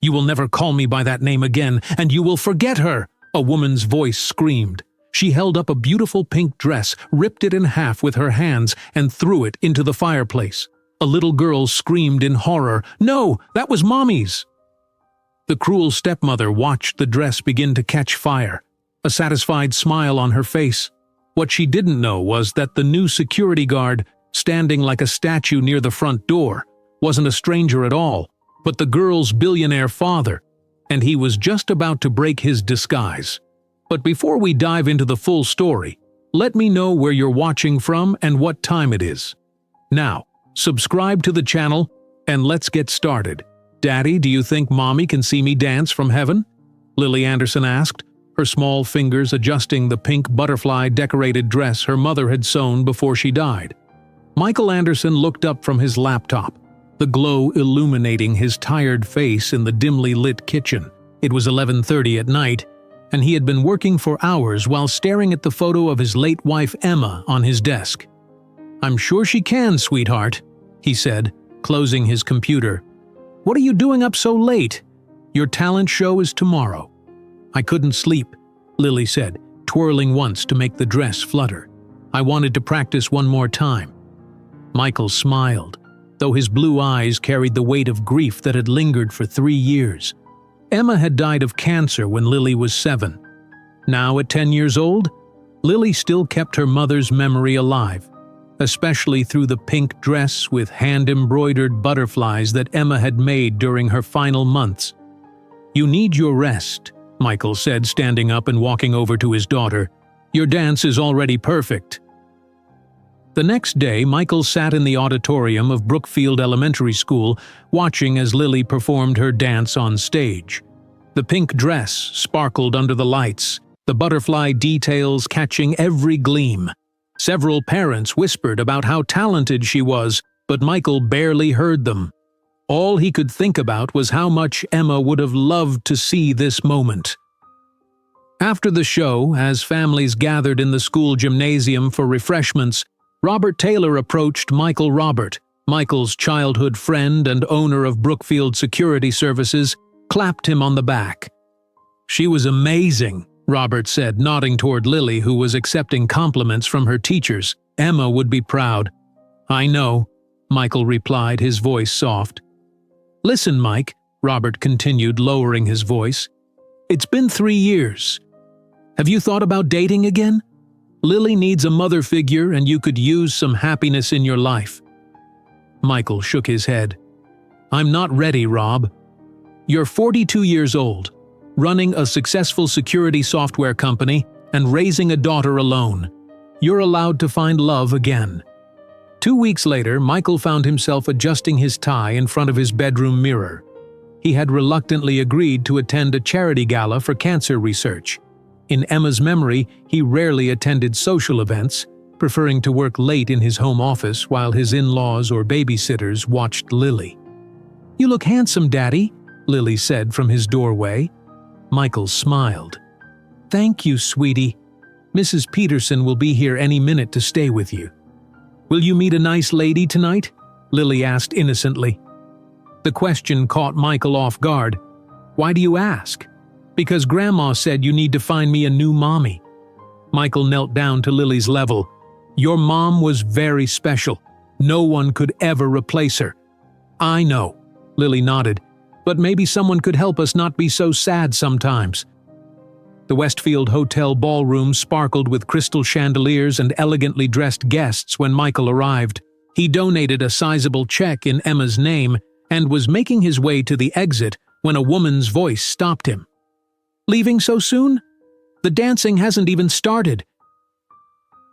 You will never call me by that name again, and you will forget her," a woman's voice screamed. She held up a beautiful pink dress, ripped it in half with her hands, and threw it into the fireplace. A little girl screamed in horror, "No, that was Mommy's!" The cruel stepmother watched the dress begin to catch fire, a satisfied smile on her face. What she didn't know was that the new security guard, standing like a statue near the front door, wasn't a stranger at all, but the girl's billionaire father, and he was just about to break his disguise. But before we dive into the full story, let me know where you're watching from and what time it is. Now, subscribe to the channel, and let's get started. "Daddy, do you think Mommy can see me dance from heaven?" Lily Anderson asked, her small fingers adjusting the pink butterfly-decorated dress her mother had sewn before she died. Michael Anderson looked up from his laptop, the glow illuminating his tired face in the dimly lit kitchen. It was 11:30 at night, and he had been working for hours while staring at the photo of his late wife Emma on his desk. "I'm sure she can, sweetheart," he said, closing his computer. "What are you doing up so late? Your talent show is tomorrow." "I couldn't sleep," Lily said, twirling once to make the dress flutter. "I wanted to practice one more time." Michael smiled, though his blue eyes carried the weight of grief that had lingered for 3 years. Emma had died of cancer when Lily was 7. Now, at 10 years old, Lily still kept her mother's memory alive, especially through the pink dress with hand-embroidered butterflies that Emma had made during her final months. "You need your rest," Michael said, standing up and walking over to his daughter. "Your dance is already perfect." The next day, Michael sat in the auditorium of Brookfield Elementary School, watching as Lily performed her dance on stage. The pink dress sparkled under the lights, the butterfly details catching every gleam. Several parents whispered about how talented she was, but Michael barely heard them. All he could think about was how much Emma would have loved to see this moment. After the show, as families gathered in the school gymnasium for refreshments, Robert Taylor approached Michael Robert, Michael's childhood friend and owner of Brookfield Security Services, clapped him on the back. "She was amazing," Robert said, nodding toward Lily, who was accepting compliments from her teachers. "Emma would be proud." "I know," Michael replied, his voice soft. "Listen, Mike," Robert continued, lowering his voice. "It's been 3 years. Have you thought about dating again? Lily needs a mother figure, and you could use some happiness in your life." Michael shook his head. "I'm not ready, Rob. You're 42 years old, running a successful security software company and raising a daughter alone. You're allowed to find love again." 2 weeks later, Michael found himself adjusting his tie in front of his bedroom mirror. He had reluctantly agreed to attend a charity gala for cancer research. In Emma's memory, he rarely attended social events, preferring to work late in his home office while his in-laws or babysitters watched Lily. "You look handsome, Daddy," Lily said from his doorway. Michael smiled. "Thank you, sweetie. Mrs. Peterson will be here any minute to stay with you." "Will you meet a nice lady tonight?" Lily asked innocently. The question caught Michael off guard. "Why do you ask?" "Because Grandma said you need to find me a new mommy." Michael knelt down to Lily's level. "Your mom was very special. No one could ever replace her." "I know," Lily nodded, "but maybe someone could help us not be so sad sometimes." The Westfield Hotel ballroom sparkled with crystal chandeliers and elegantly dressed guests when Michael arrived. He donated a sizable check in Emma's name and was making his way to the exit when a woman's voice stopped him. "Leaving so soon? The dancing hasn't even started."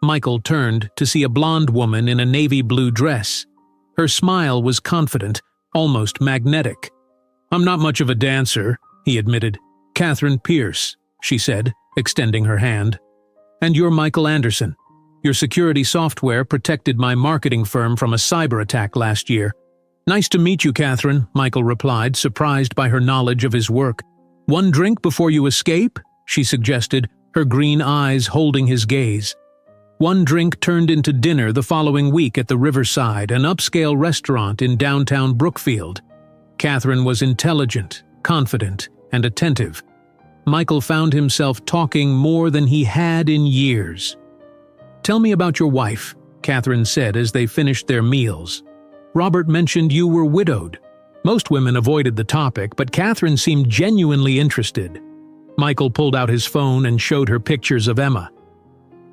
Michael turned to see a blonde woman in a navy blue dress. Her smile was confident, almost magnetic. "I'm not much of a dancer," he admitted. "Catherine Pierce," she said, extending her hand. "And you're Michael Anderson. Your security software protected my marketing firm from a cyber attack last year." "Nice to meet you, Catherine," Michael replied, surprised by her knowledge of his work. "One drink before you escape?" she suggested, her green eyes holding his gaze. One drink turned into dinner the following week at the Riverside, an upscale restaurant in downtown Brookfield. Catherine was intelligent, confident, and attentive. Michael found himself talking more than he had in years. "Tell me about your wife," Catherine said as they finished their meals. "Robert mentioned you were widowed." Most women avoided the topic, but Catherine seemed genuinely interested. Michael pulled out his phone and showed her pictures of Emma.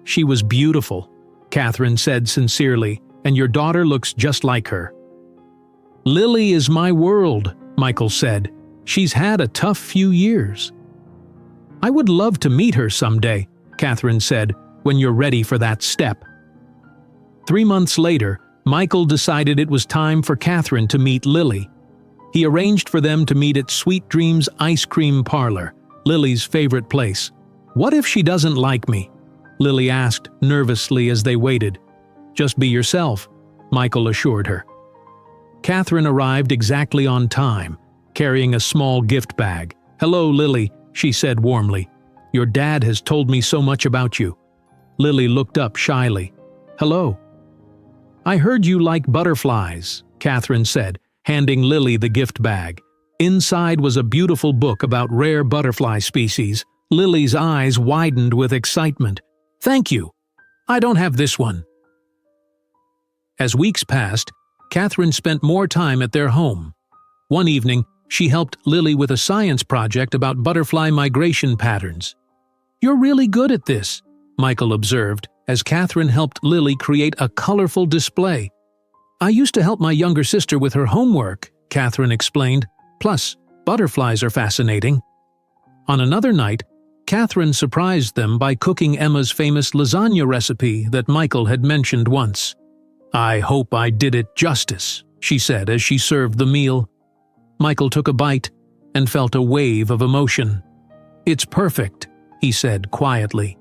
"She was beautiful," Catherine said sincerely, "and your daughter looks just like her." "Lily is my world," Michael said. "She's had a tough few years." "I would love to meet her someday," Catherine said, "when you're ready for that step." 3 months later, Michael decided it was time for Catherine to meet Lily. He arranged for them to meet at Sweet Dreams Ice Cream Parlor, Lily's favorite place. "What if she doesn't like me?" Lily asked nervously as they waited. "Just be yourself," Michael assured her. Catherine arrived exactly on time, carrying a small gift bag. "Hello, Lily," she said warmly. "Your dad has told me so much about you." Lily looked up shyly. "Hello." "I heard you like butterflies," Catherine said, handing Lily the gift bag. Inside was a beautiful book about rare butterfly species. Lily's eyes widened with excitement. "Thank you. I don't have this one." As weeks passed, Catherine spent more time at their home. One evening, she helped Lily with a science project about butterfly migration patterns. "You're really good at this," Michael observed, as Catherine helped Lily create a colorful display. "I used to help my younger sister with her homework," Catherine explained. "Plus, butterflies are fascinating." On another night, Catherine surprised them by cooking Emma's famous lasagna recipe that Michael had mentioned once. "I hope I did it justice," she said as she served the meal. Michael took a bite and felt a wave of emotion. "It's perfect," he said quietly.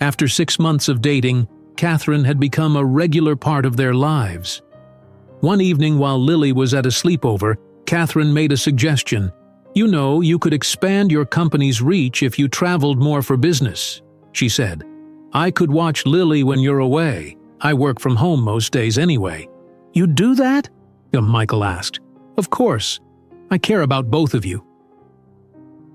After 6 months of dating, Catherine had become a regular part of their lives. One evening while Lily was at a sleepover, Catherine made a suggestion. "You know, you could expand your company's reach if you traveled more for business," she said. "I could watch Lily when you're away. I work from home most days anyway." "You'd do that?" Michael asked. "Of course. I care about both of you."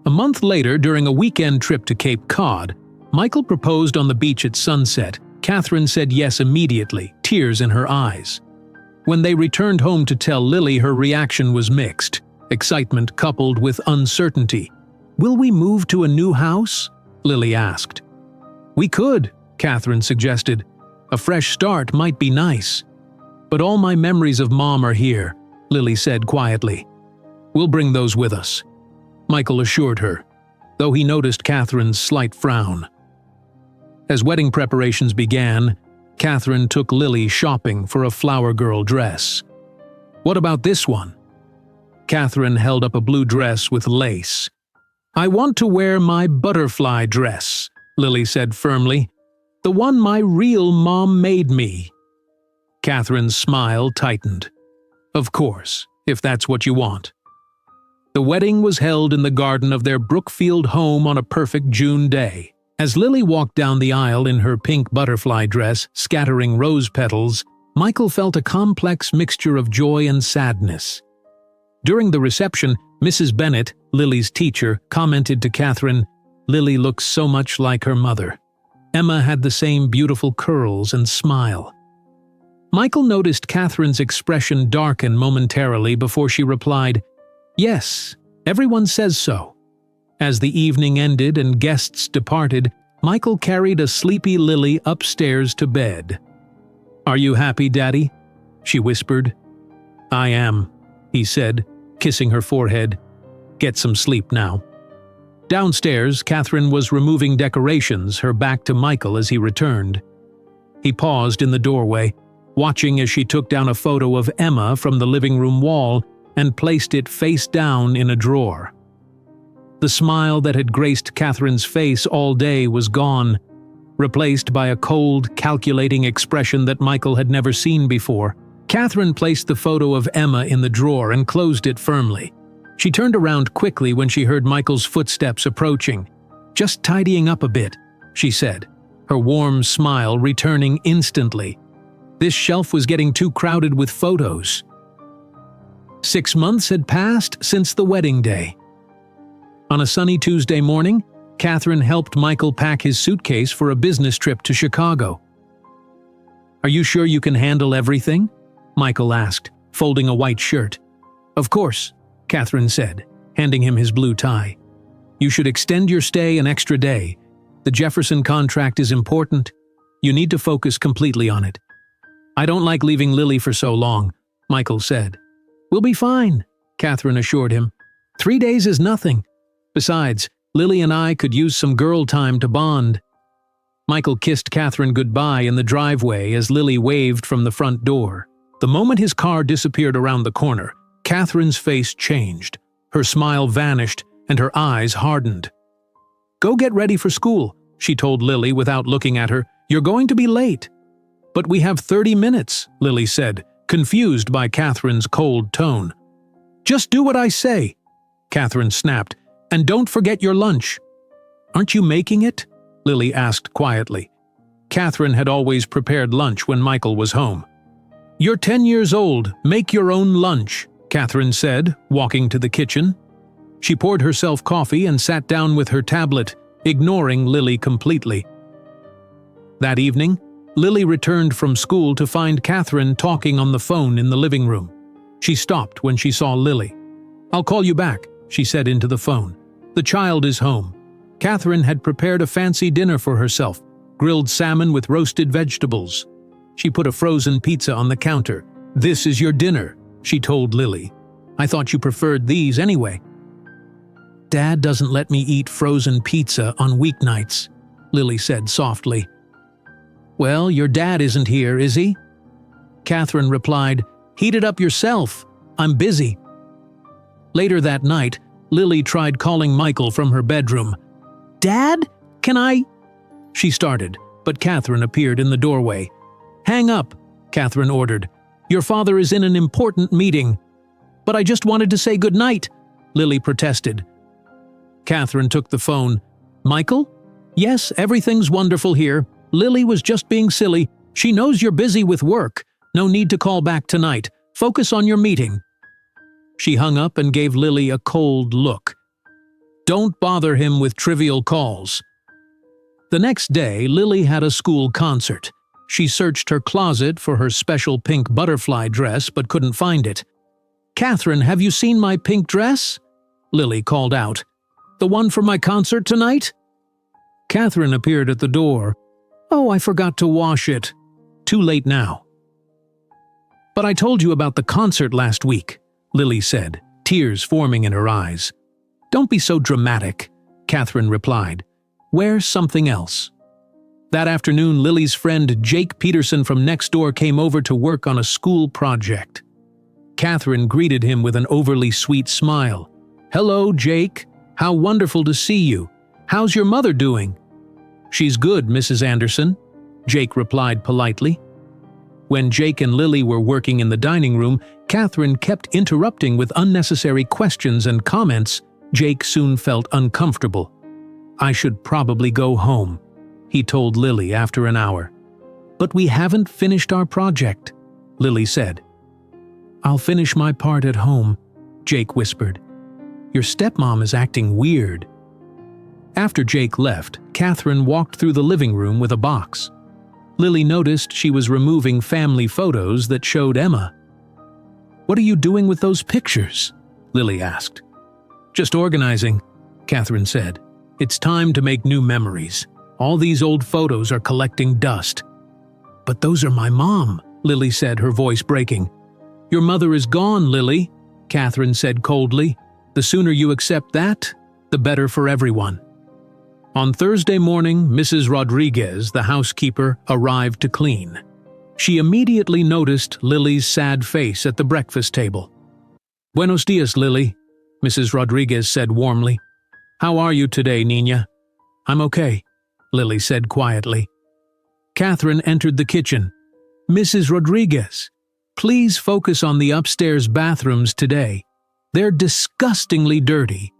A month later, during a weekend trip to Cape Cod, Michael proposed on the beach at sunset. Catherine said yes immediately, tears in her eyes. When they returned home to tell Lily, her reaction was mixed, excitement coupled with uncertainty. "Will we move to a new house?" Lily asked. "We could," Catherine suggested. "A fresh start might be nice." "But all my memories of Mom are here," Lily said quietly. "We'll bring those with us," Michael assured her, though he noticed Catherine's slight frown. As wedding preparations began, Catherine took Lily shopping for a flower girl dress. "What about this one?" Catherine held up a blue dress with lace. "I want to wear my butterfly dress," Lily said firmly. "The one my real mom made me." Catherine's smile tightened. "Of course, if that's what you want." The wedding was held in the garden of their Brookfield home on a perfect June day. As Lily walked down the aisle in her pink butterfly dress, scattering rose petals, Michael felt a complex mixture of joy and sadness. During the reception, Mrs. Bennett, Lily's teacher, commented to Catherine, "Lily looks so much like her mother." Emma had the same beautiful curls and smile. Michael noticed Catherine's expression darken momentarily before she replied, "Yes, everyone says so." As the evening ended and guests departed, Michael carried a sleepy Lily upstairs to bed. "Are you happy, Daddy?" she whispered. "I am," he said, kissing her forehead. "Get some sleep now." Downstairs, Catherine was removing decorations, her back to Michael as he returned. He paused in the doorway, watching as she took down a photo of Emma from the living room wall and placed it face down in a drawer. The smile that had graced Catherine's face all day was gone, replaced by a cold, calculating expression that Michael had never seen before. Catherine placed the photo of Emma in the drawer and closed it firmly. She turned around quickly when she heard Michael's footsteps approaching. "Just tidying up a bit," she said, her warm smile returning instantly. This shelf was getting too crowded with photos. 6 months had passed since the wedding day. On a sunny Tuesday morning, Catherine helped Michael pack his suitcase for a business trip to Chicago. "Are you sure you can handle everything?" Michael asked, folding a white shirt. "Of course," Catherine said, handing him his blue tie. "You should extend your stay an extra day. The Jefferson contract is important. You need to focus completely on it." "I don't like leaving Lily for so long," Michael said. "We'll be fine," Catherine assured him. 3 days is nothing. Besides, Lily and I could use some girl time to bond." Michael kissed Catherine goodbye in the driveway as Lily waved from the front door. The moment his car disappeared around the corner, Catherine's face changed. Her smile vanished and her eyes hardened. "Go get ready for school," she told Lily without looking at her. "You're going to be late." "But we have 30 minutes, Lily said, confused by Catherine's cold tone. "Just do what I say," Catherine snapped, "and don't forget your lunch." "Aren't you making it?" Lily asked quietly. Catherine had always prepared lunch when Michael was home. "You're 10 years old, make your own lunch," Catherine said, walking to the kitchen. She poured herself coffee and sat down with her tablet, ignoring Lily completely. That evening, Lily returned from school to find Catherine talking on the phone in the living room. She stopped when she saw Lily. "I'll call you back," she said into the phone. "The child is home." Catherine had prepared a fancy dinner for herself, grilled salmon with roasted vegetables. She put a frozen pizza on the counter. "This is your dinner," she told Lily. "I thought you preferred these anyway." "Dad doesn't let me eat frozen pizza on weeknights," Lily said softly. "Well, your dad isn't here, is he?" Catherine replied, "Heat it up yourself. I'm busy." Later that night, Lily tried calling Michael from her bedroom. "Dad, can I—" she started, but Catherine appeared in the doorway. "Hang up," Catherine ordered. "Your father is in an important meeting." "But I just wanted to say goodnight," Lily protested. Catherine took the phone. "Michael? Yes, everything's wonderful here. Lily was just being silly. She knows you're busy with work. No need to call back tonight. Focus on your meeting." She hung up and gave Lily a cold look. "Don't bother him with trivial calls." The next day, Lily had a school concert. She searched her closet for her special pink butterfly dress but couldn't find it. "Catherine, have you seen my pink dress?" Lily called out. "The one for my concert tonight?" Catherine appeared at the door. "Oh, I forgot to wash it. Too late now." "But I told you about the concert last week," Lily said, tears forming in her eyes. "Don't be so dramatic," Catherine replied. "Wear something else." That afternoon, Lily's friend Jake Peterson from next door came over to work on a school project. Catherine greeted him with an overly sweet smile. "Hello, Jake. How wonderful to see you. How's your mother doing?" "She's good, Mrs. Anderson," Jake replied politely. When Jake and Lily were working in the dining room, Catherine kept interrupting with unnecessary questions and comments. Jake soon felt uncomfortable. "I should probably go home," he told Lily after an hour. "But we haven't finished our project," Lily said. "I'll finish my part at home," Jake whispered. "Your stepmom is acting weird." After Jake left, Catherine walked through the living room with a box. Lily noticed she was removing family photos that showed Emma. "What are you doing with those pictures?" Lily asked. "Just organizing," Catherine said. "It's time to make new memories. All these old photos are collecting dust." "But those are my mom," Lily said, her voice breaking. "Your mother is gone, Lily," Catherine said coldly. "The sooner you accept that, the better for everyone." On Thursday morning, Mrs. Rodriguez, the housekeeper, arrived to clean. She immediately noticed Lily's sad face at the breakfast table. "Buenos dias, Lily," Mrs. Rodriguez said warmly. "How are you today, Nina?" "I'm okay," Lily said quietly. Catherine entered the kitchen. "Mrs. Rodriguez, please focus on the upstairs bathrooms today. They're disgustingly dirty."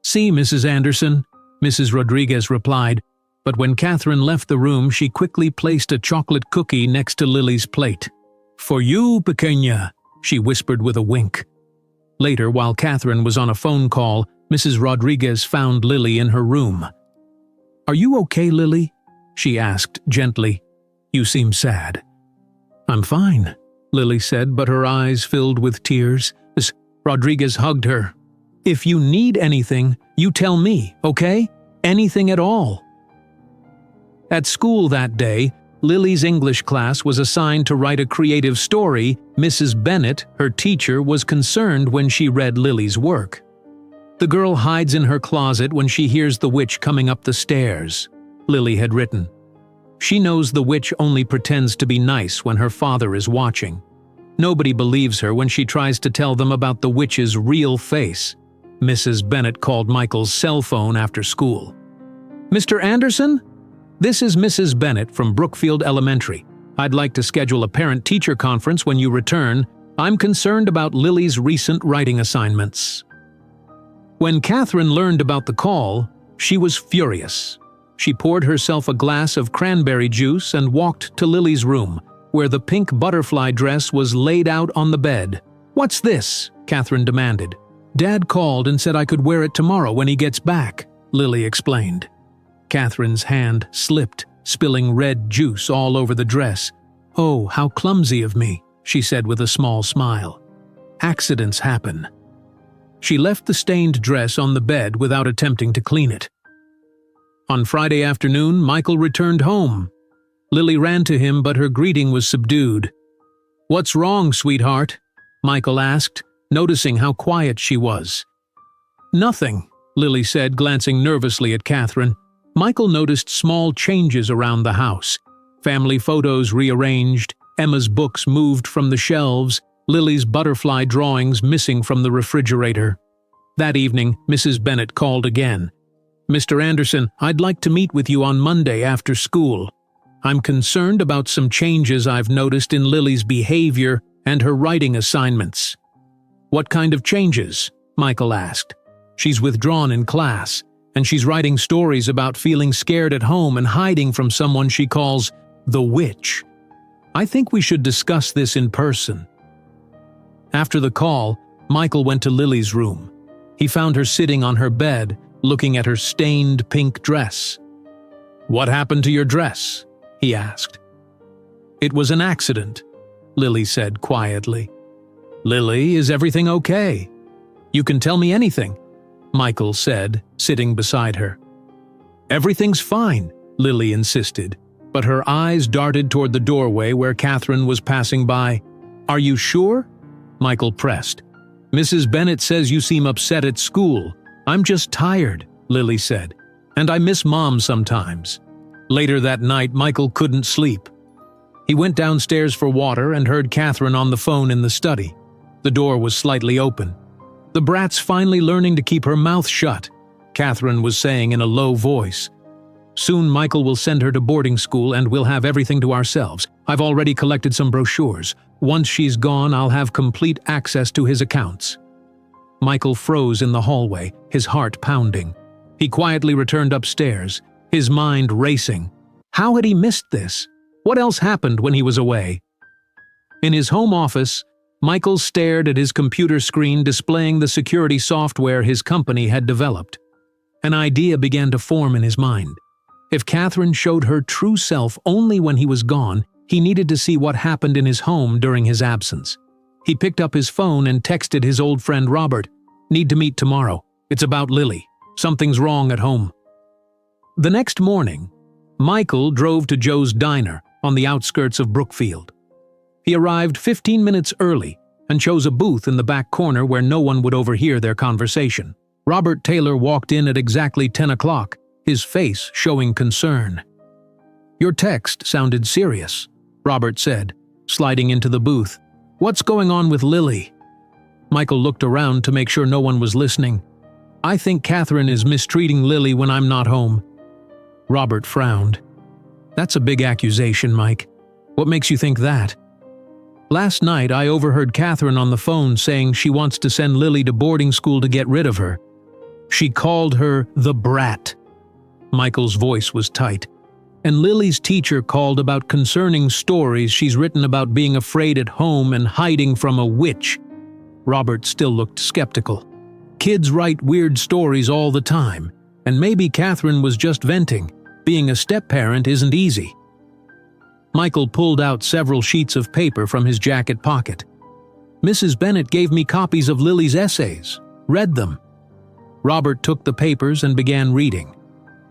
"See, Mrs. Anderson," Mrs. Rodriguez replied, but when Catherine left the room, she quickly placed a chocolate cookie next to Lily's plate. "For you, pequeña," she whispered with a wink. Later, while Catherine was on a phone call, Mrs. Rodriguez found Lily in her room. "Are you okay, Lily?" she asked gently. "You seem sad." "I'm fine," Lily said, but her eyes filled with tears. Miss Rodriguez hugged her. "If you need anything, you tell me, okay? Anything at all." At school that day, Lily's English class was assigned to write a creative story. Mrs. Bennett, her teacher, was concerned when she read Lily's work. "The girl hides in her closet when she hears the witch coming up the stairs," Lily had written. "She knows the witch only pretends to be nice when her father is watching. Nobody believes her when she tries to tell them about the witch's real face." Mrs. Bennett called Michael's cell phone after school. "Mr. Anderson? This is Mrs. Bennett from Brookfield Elementary. I'd like to schedule a parent-teacher conference when you return. I'm concerned about Lily's recent writing assignments." When Catherine learned about the call, she was furious. She poured herself a glass of cranberry juice and walked to Lily's room, where the pink butterfly dress was laid out on the bed. "What's this?" Catherine demanded. "Dad called and said I could wear it tomorrow when he gets back," Lily explained. Catherine's hand slipped, spilling red juice all over the dress. "Oh, how clumsy of me," she said with a small smile. "Accidents happen." She left the stained dress on the bed without attempting to clean it. On Friday afternoon, Michael returned home. Lily ran to him, but her greeting was subdued. "What's wrong, sweetheart?" Michael asked, noticing how quiet she was. "Nothing," Lily said, glancing nervously at Catherine. Michael noticed small changes around the house. Family photos rearranged, Emma's books moved from the shelves, Lily's butterfly drawings missing from the refrigerator. That evening, Mrs. Bennett called again. "Mr. Anderson, I'd like to meet with you on Monday after school. I'm concerned about some changes I've noticed in Lily's behavior and her writing assignments." "What kind of changes?" Michael asked. "She's withdrawn in class, and she's writing stories about feeling scared at home and hiding from someone she calls the witch. I think we should discuss this in person." After the call, Michael went to Lily's room. He found her sitting on her bed, looking at her stained pink dress. "What happened to your dress?" he asked. "It was an accident," Lily said quietly. "Lily, is everything okay?" "You can tell me anything," Michael said, sitting beside her. "Everything's fine," Lily insisted, but her eyes darted toward the doorway where Catherine was passing by. "Are you sure?" Michael pressed. "Mrs. Bennett says you seem upset at school." "I'm just tired," Lily said, "and I miss Mom sometimes." Later that night, Michael couldn't sleep. He went downstairs for water and heard Catherine on the phone in the study. The door was slightly open. "The brat's finally learning to keep her mouth shut," Catherine was saying in a low voice. "Soon Michael will send her to boarding school and we'll have everything to ourselves. I've already collected some brochures. Once she's gone, I'll have complete access to his accounts." Michael froze in the hallway, his heart pounding. He quietly returned upstairs, his mind racing. How had he missed this? What else happened when he was away? In his home office, Michael stared at his computer screen displaying the security software his company had developed. An idea began to form in his mind. If Catherine showed her true self only when he was gone, he needed to see what happened in his home during his absence. He picked up his phone and texted his old friend Robert. "Need to meet tomorrow. It's about Lily. Something's wrong at home." The next morning, Michael drove to Joe's Diner on the outskirts of Brookfield. He arrived 15 minutes early and chose a booth in the back corner where no one would overhear their conversation. Robert Taylor walked in at exactly 10 o'clock, his face showing concern. "Your text sounded serious," Robert said, sliding into the booth. "What's going on with Lily?" Michael looked around to make sure no one was listening. "I think Catherine is mistreating Lily when I'm not home." Robert frowned. "That's a big accusation, Mike. What makes you think that?" "Last night I overheard Catherine on the phone saying she wants to send Lily to boarding school to get rid of her. She called her the brat." Michael's voice was tight. "And Lily's teacher called about concerning stories she's written about being afraid at home and hiding from a witch." Robert still looked skeptical. Kids write weird stories all the time, and maybe Catherine was just venting. Being a step-parent isn't easy. Michael pulled out several sheets of paper from his jacket pocket. Mrs. Bennet gave me copies of Lily's essays. Read them. Robert took the papers and began reading.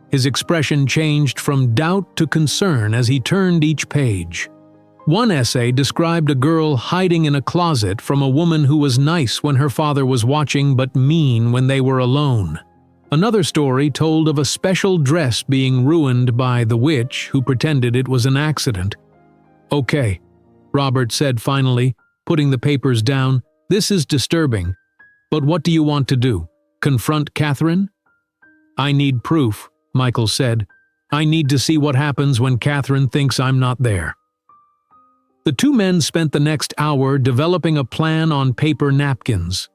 His expression changed from doubt to concern as he turned each page. One essay described a girl hiding in a closet from a woman who was nice when her father was watching but mean when they were alone. Another story told of a special dress being ruined by the witch who pretended it was an accident. "Okay," Robert said finally, putting the papers down. "This is disturbing. But what do you want to do? Confront Catherine?" "I need proof," Michael said. "I need to see what happens when Catherine thinks I'm not there." The two men spent the next hour developing a plan on paper napkins.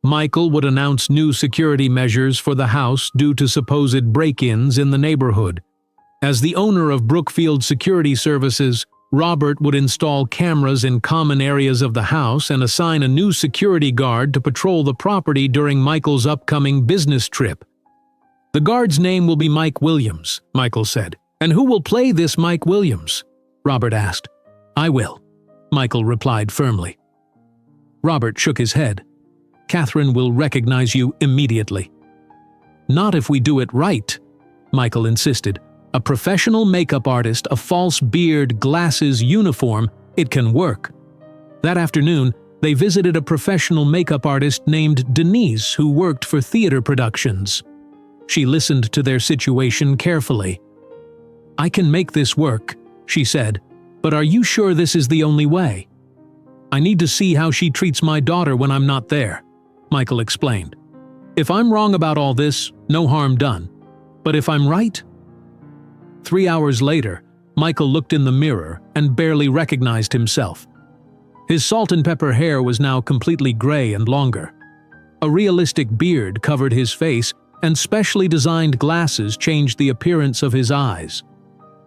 Michael would announce new security measures for the house due to supposed break-ins in the neighborhood. As the owner of Brookfield Security Services, Robert would install cameras in common areas of the house and assign a new security guard to patrol the property during Michael's upcoming business trip. "The guard's name will be Mike Williams," Michael said. "And who will play this Mike Williams?" Robert asked. "I will," Michael replied firmly. Robert shook his head. "Catherine will recognize you immediately." "Not if we do it right," Michael insisted. "A professional makeup artist, a false beard, glasses, uniform, it can work." That afternoon, they visited a professional makeup artist named Denise who worked for theater productions. She listened to their situation carefully. "I can make this work," she said, "but are you sure this is the only way?" "I need to see how she treats my daughter when I'm not there," Michael explained. "If I'm wrong about all this, no harm done. But if I'm right?" 3 hours later, Michael looked in the mirror and barely recognized himself. His salt and pepper hair was now completely gray and longer. A realistic beard covered his face, and specially designed glasses changed the appearance of his eyes.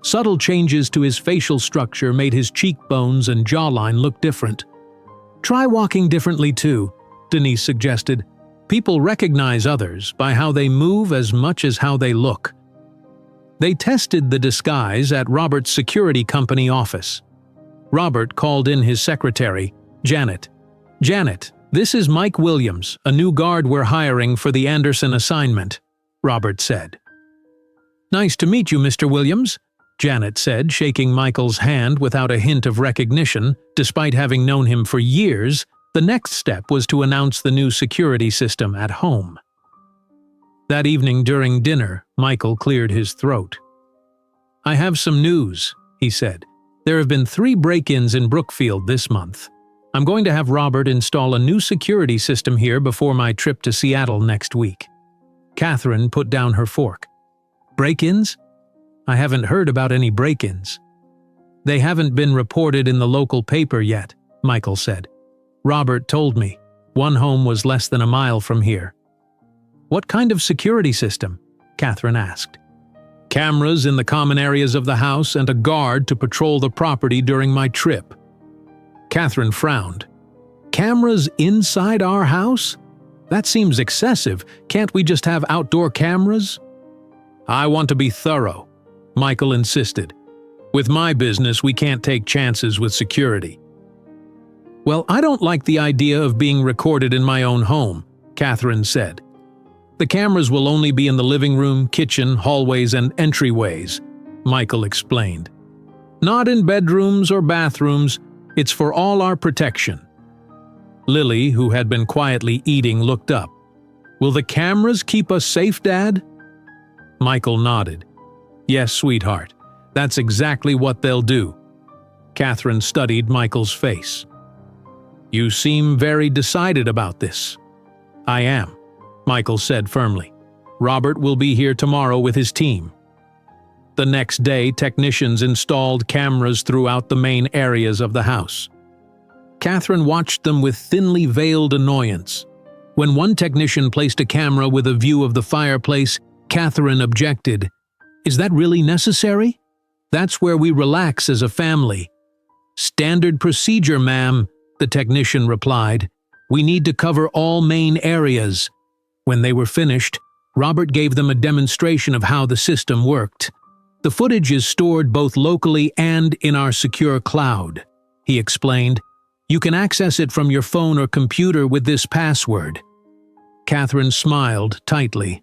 Subtle changes to his facial structure made his cheekbones and jawline look different. "Try walking differently too," Denise suggested. "People recognize others by how they move as much as how they look." They tested the disguise at Robert's security company office. Robert called in his secretary, Janet. "Janet, this is Mike Williams, a new guard we're hiring for the Anderson assignment," Robert said. "Nice to meet you, Mr. Williams," Janet said, shaking Michael's hand without a hint of recognition. Despite having known him for years, the next step was to announce the new security system at home. That evening during dinner, Michael cleared his throat. "I have some news," he said. "There have been 3 break-ins in Brookfield this month. I'm going to have Robert install a new security system here before my trip to Seattle next week." Catherine put down her fork. "Break-ins? I haven't heard about any break-ins." "They haven't been reported in the local paper yet," Michael said. "Robert told me. One home was less than a mile from here." "What kind of security system?" Catherine asked. "Cameras in the common areas of the house and a guard to patrol the property during my trip." Catherine frowned. "Cameras inside our house? That seems excessive. Can't we just have outdoor cameras?" "I want to be thorough," Michael insisted. "With my business, we can't take chances with security." "Well, I don't like the idea of being recorded in my own home," Catherine said. "The cameras will only be in the living room, kitchen, hallways, and entryways," Michael explained. "Not in bedrooms or bathrooms. It's for all our protection." Lily, who had been quietly eating, looked up. "Will the cameras keep us safe, Dad?" Michael nodded. "Yes, sweetheart. That's exactly what they'll do." Catherine studied Michael's face. "You seem very decided about this." "I am," Michael said firmly. "Robert will be here tomorrow with his team." The next day, technicians installed cameras throughout the main areas of the house. Catherine watched them with thinly veiled annoyance. When one technician placed a camera with a view of the fireplace, Catherine objected. "Is that really necessary? That's where we relax as a family." "Standard procedure, ma'am," the technician replied. We need to cover all main areas." When they were finished, Robert gave them a demonstration of how the system worked. "The footage is stored both locally and in our secure cloud," he explained. "You can access it from your phone or computer with this password." Catherine smiled tightly.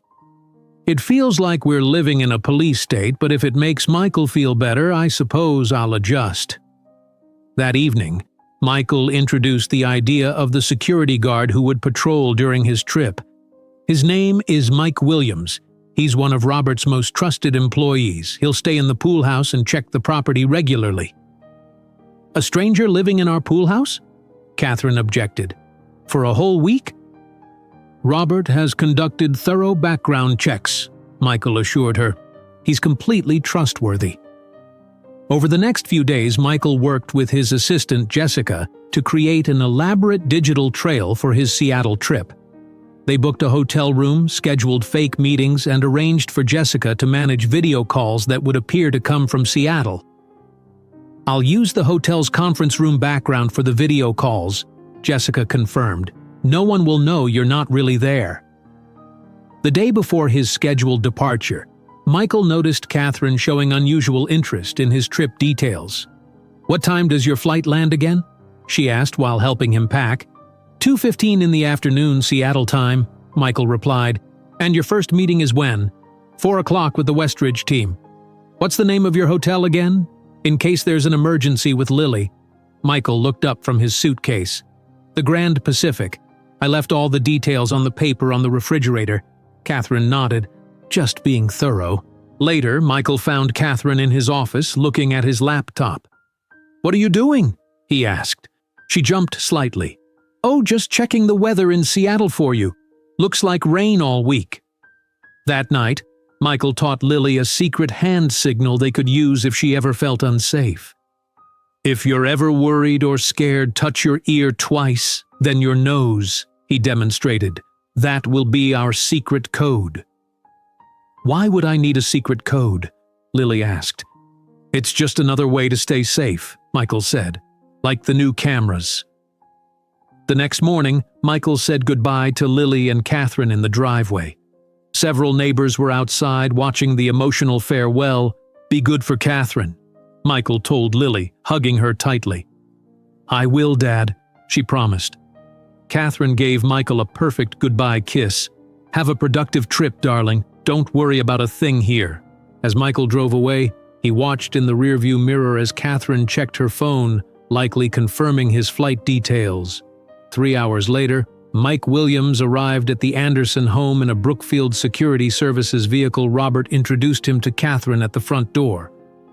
"It feels like we're living in a police state, but if it makes Michael feel better, I suppose I'll adjust." That evening, Michael introduced the idea of the security guard who would patrol during his trip. "His name is Mike Williams. He's one of Robert's most trusted employees. He'll stay in the pool house and check the property regularly." "A stranger living in our pool house?" Catherine objected. "For a whole week?" "Robert has conducted thorough background checks," Michael assured her. "He's completely trustworthy." Over the next few days, Michael worked with his assistant Jessica to create an elaborate digital trail for his Seattle trip. They booked a hotel room, scheduled fake meetings, and arranged for Jessica to manage video calls that would appear to come from Seattle. "I'll use the hotel's conference room background for the video calls," Jessica confirmed. "No one will know you're not really there." The day before his scheduled departure, Michael noticed Catherine showing unusual interest in his trip details. "What time does your flight land again?" she asked while helping him pack. 2:15 in the afternoon Seattle time, Michael replied. "And your first meeting is when?" 4 o'clock with the Westridge team." "What's the name of your hotel again? In case there's an emergency with Lily." Michael looked up from his suitcase. "The Grand Pacific. I left all the details on the paper on the refrigerator." Catherine nodded, just being thorough. Later, Michael found Catherine in his office looking at his laptop. "What are you doing?" he asked. She jumped slightly. "Oh, just checking the weather in Seattle for you. Looks like rain all week." That night, Michael taught Lily a secret hand signal they could use if she ever felt unsafe. "If you're ever worried or scared, touch your ear twice, then your nose," he demonstrated. "That will be our secret code." "Why would I need a secret code?" Lily asked. "It's just another way to stay safe," Michael said. "Like the new cameras." The next morning, Michael said goodbye to Lily and Catherine in the driveway. Several neighbors were outside watching the emotional farewell. "Be good for Catherine," Michael told Lily, hugging her tightly. "I will, Dad," she promised. Catherine gave Michael a perfect goodbye kiss. "Have a productive trip, darling. Don't worry about a thing here." As Michael drove away, he watched in the rearview mirror as Catherine checked her phone, likely confirming his flight details. 3 hours later, Mike Williams arrived at the Anderson home in a Brookfield Security Services vehicle. Robert introduced him to Catherine at the front door.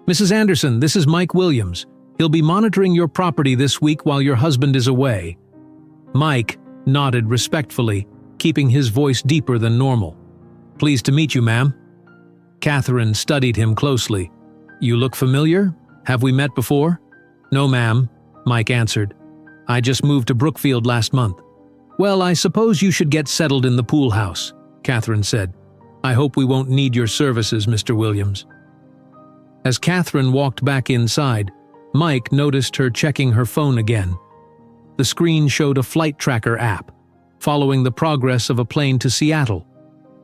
"Mrs. Anderson, this is Mike Williams. He'll be monitoring your property this week while your husband is away." Mike nodded respectfully, keeping his voice deeper than normal. "Pleased to meet you, ma'am." Catherine studied him closely. "You look familiar? Have we met before?" "No, ma'am," Mike answered. "I just moved to Brookfield last month." "Well, I suppose you should get settled in the pool house," Catherine said. "I hope we won't need your services, Mr. Williams." As Catherine walked back inside, Mike noticed her checking her phone again. The screen showed a flight tracker app, following the progress of a plane to Seattle,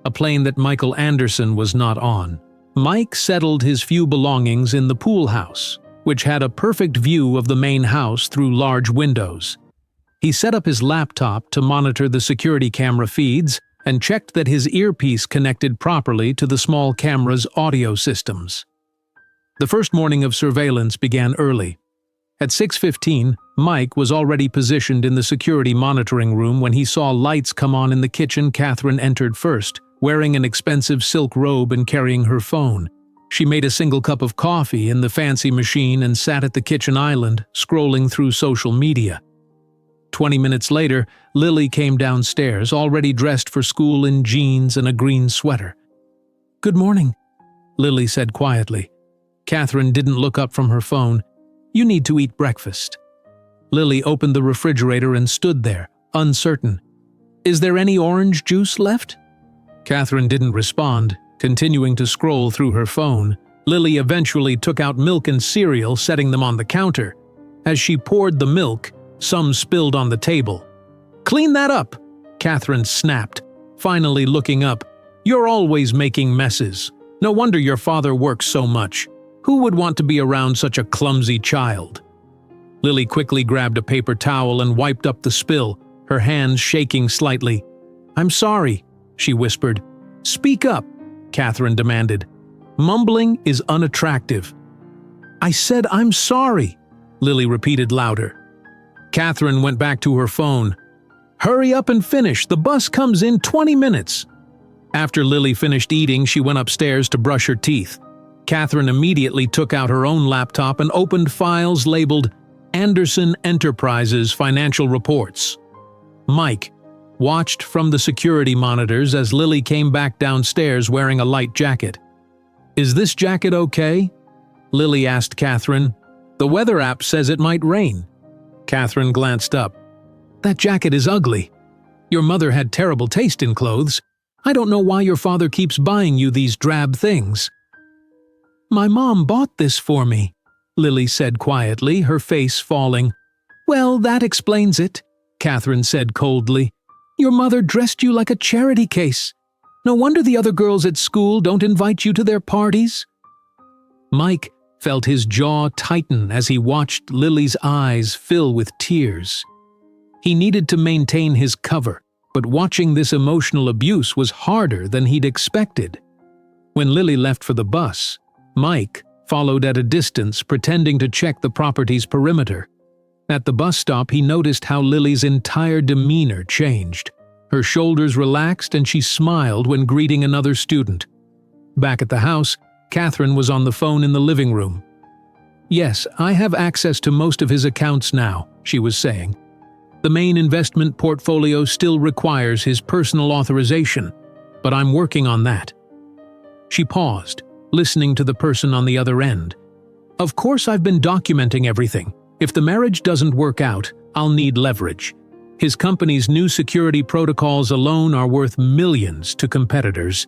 a plane that Michael Anderson was not on. Mike settled his few belongings in the pool house, which had a perfect view of the main house through large windows. He set up his laptop to monitor the security camera feeds and checked that his earpiece connected properly to the small camera's audio systems. The first morning of surveillance began early. At 6:15, Mike was already positioned in the security monitoring room when he saw lights come on in the kitchen. Catherine entered first, wearing an expensive silk robe and carrying her phone. She made a single cup of coffee in the fancy machine and sat at the kitchen island, scrolling through social media. 20 minutes later, Lily came downstairs, already dressed for school in jeans and a green sweater. "Good morning," Lily said quietly. Catherine didn't look up from her phone. "You need to eat breakfast." Lily opened the refrigerator and stood there, uncertain. "Is there any orange juice left?" Catherine didn't respond, continuing to scroll through her phone. Lily eventually took out milk and cereal, setting them on the counter. As she poured the milk, some spilled on the table. Clean that up, Catherine snapped, finally looking up. You're always making messes. No wonder your father works so much. Who would want to be around such a clumsy child? Lily quickly grabbed a paper towel and wiped up the spill, her hands shaking slightly. I'm sorry, she whispered. Speak up, Catherine demanded. Mumbling is unattractive. I said I'm sorry, Lily repeated louder. Catherine went back to her phone. Hurry up and finish, the bus comes in 20 minutes. After Lily finished eating, she went upstairs to brush her teeth. Catherine immediately took out her own laptop and opened files labeled Anderson Enterprises Financial Reports. Mike watched from the security monitors as Lily came back downstairs wearing a light jacket. Is this jacket okay? Lily asked Catherine. The weather app says it might rain. Catherine glanced up. That jacket is ugly. Your mother had terrible taste in clothes. I don't know why your father keeps buying you these drab things. My mom bought this for me, Lily said quietly, her face falling. Well, that explains it, Catherine said coldly. Your mother dressed you like a charity case. No wonder the other girls at school don't invite you to their parties. Mike felt his jaw tighten as he watched Lily's eyes fill with tears. He needed to maintain his cover, but watching this emotional abuse was harder than he'd expected. When Lily left for the bus, Mike followed at a distance, pretending to check the property's perimeter. At the bus stop, he noticed how Lily's entire demeanor changed. Her shoulders relaxed and she smiled when greeting another student. Back at the house, Catherine was on the phone in the living room. Yes, I have access to most of his accounts now, she was saying. The main investment portfolio still requires his personal authorization, but I'm working on that. She paused, listening to the person on the other end. Of course I've been documenting everything. If the marriage doesn't work out, I'll need leverage. His company's new security protocols alone are worth millions to competitors.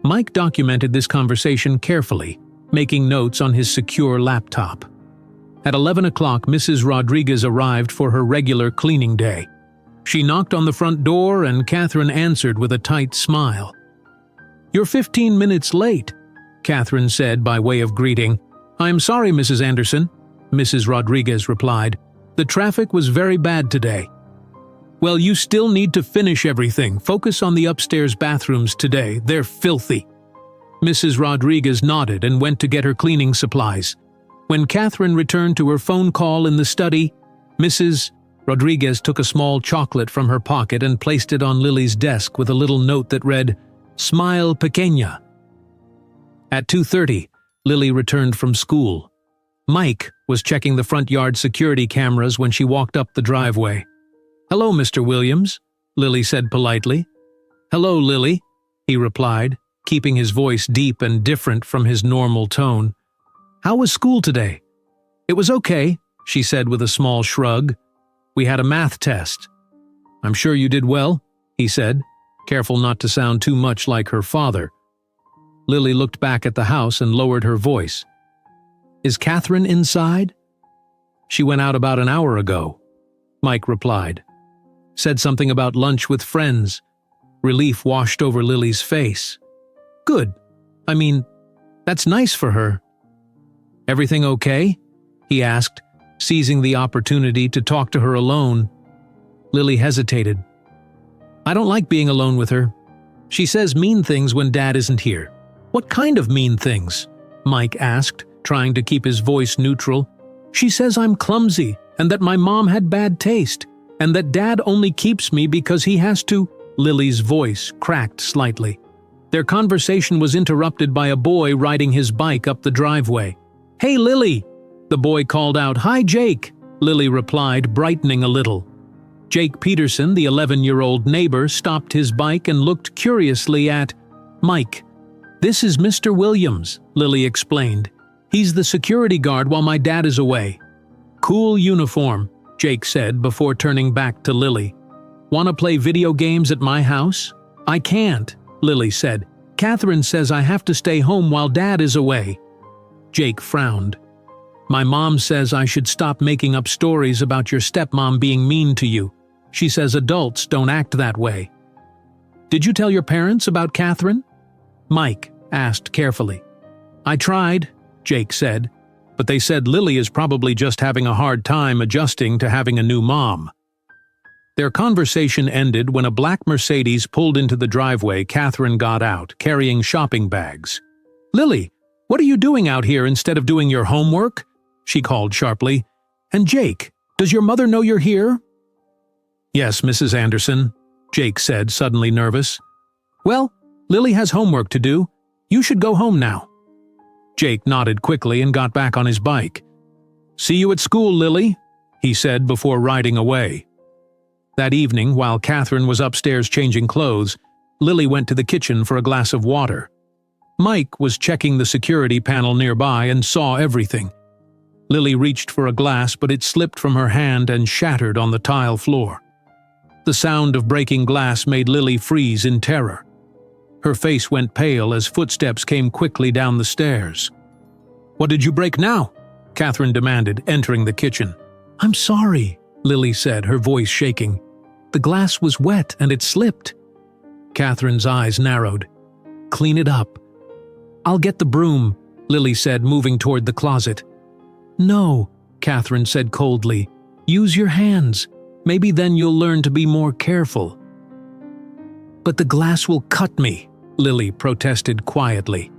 Mike documented this conversation carefully, making notes on his secure laptop. At 11 o'clock, Mrs. Rodriguez arrived for her regular cleaning day. She knocked on the front door and Catherine answered with a tight smile. You're 15 minutes late, Catherine said by way of greeting. I'm sorry, Mrs. Anderson, Mrs. Rodriguez replied. The traffic was very bad today. Well, you still need to finish everything. Focus on the upstairs bathrooms today. They're filthy. Mrs. Rodriguez nodded and went to get her cleaning supplies. When Catherine returned to her phone call in the study, Mrs. Rodriguez took a small chocolate from her pocket and placed it on Lily's desk with a little note that read, Smile pequeña. At 2:30, Lily returned from school. Mike was checking the front yard security cameras when she walked up the driveway. Hello, Mr. Williams, Lily said politely. Hello, Lily, he replied, keeping his voice deep and different from his normal tone. How was school today? It was okay, she said with a small shrug. We had a math test. I'm sure you did well, he said, careful not to sound too much like her father. Lily looked back at the house and lowered her voice. Is Catherine inside? She went out about an hour ago, Mike replied. Said something about lunch with friends. Relief washed over Lily's face. Good. I mean, that's nice for her. Everything okay? He asked, seizing the opportunity to talk to her alone. Lily hesitated. I don't like being alone with her. She says mean things when Dad isn't here. What kind of mean things? Mike asked, trying to keep his voice neutral. She says I'm clumsy and that my mom had bad taste and that Dad only keeps me because he has to. Lily's voice cracked slightly. Their conversation was interrupted by a boy riding his bike up the driveway. Hey, Lily! The boy called out. Hi, Jake! Lily replied, brightening a little. Jake Peterson, the 11-year-old neighbor, stopped his bike and looked curiously at Mike. This is Mr. Williams, Lily explained. He's the security guard while my dad is away. Cool uniform, Jake said before turning back to Lily. Want to play video games at my house? I can't, Lily said. Catherine says I have to stay home while Dad is away. Jake frowned. My mom says I should stop making up stories about your stepmom being mean to you. She says adults don't act that way. Did you tell your parents about Catherine? Mike asked carefully. I tried, Jake said, but they said Lily is probably just having a hard time adjusting to having a new mom. Their conversation ended when a black Mercedes pulled into the driveway. Catherine got out, carrying shopping bags. Lily, what are you doing out here instead of doing your homework? She called sharply. And Jake, does your mother know you're here? Yes, Mrs. Anderson, Jake said, suddenly nervous. Well, Lily has homework to do. You should go home now. Jake nodded quickly and got back on his bike. See you at school, Lily, he said before riding away. That evening, while Catherine was upstairs changing clothes, Lily went to the kitchen for a glass of water. Mike was checking the security panel nearby and saw everything. Lily reached for a glass, but it slipped from her hand and shattered on the tile floor. The sound of breaking glass made Lily freeze in terror. Her face went pale as footsteps came quickly down the stairs. What did you break now? Catherine demanded, entering the kitchen. I'm sorry, Lily said, her voice shaking. The glass was wet and it slipped. Catherine's eyes narrowed. Clean it up. I'll get the broom, Lily said, moving toward the closet. No, Catherine said coldly. Use your hands. Maybe then you'll learn to be more careful. But the glass will cut me, Lily protested quietly.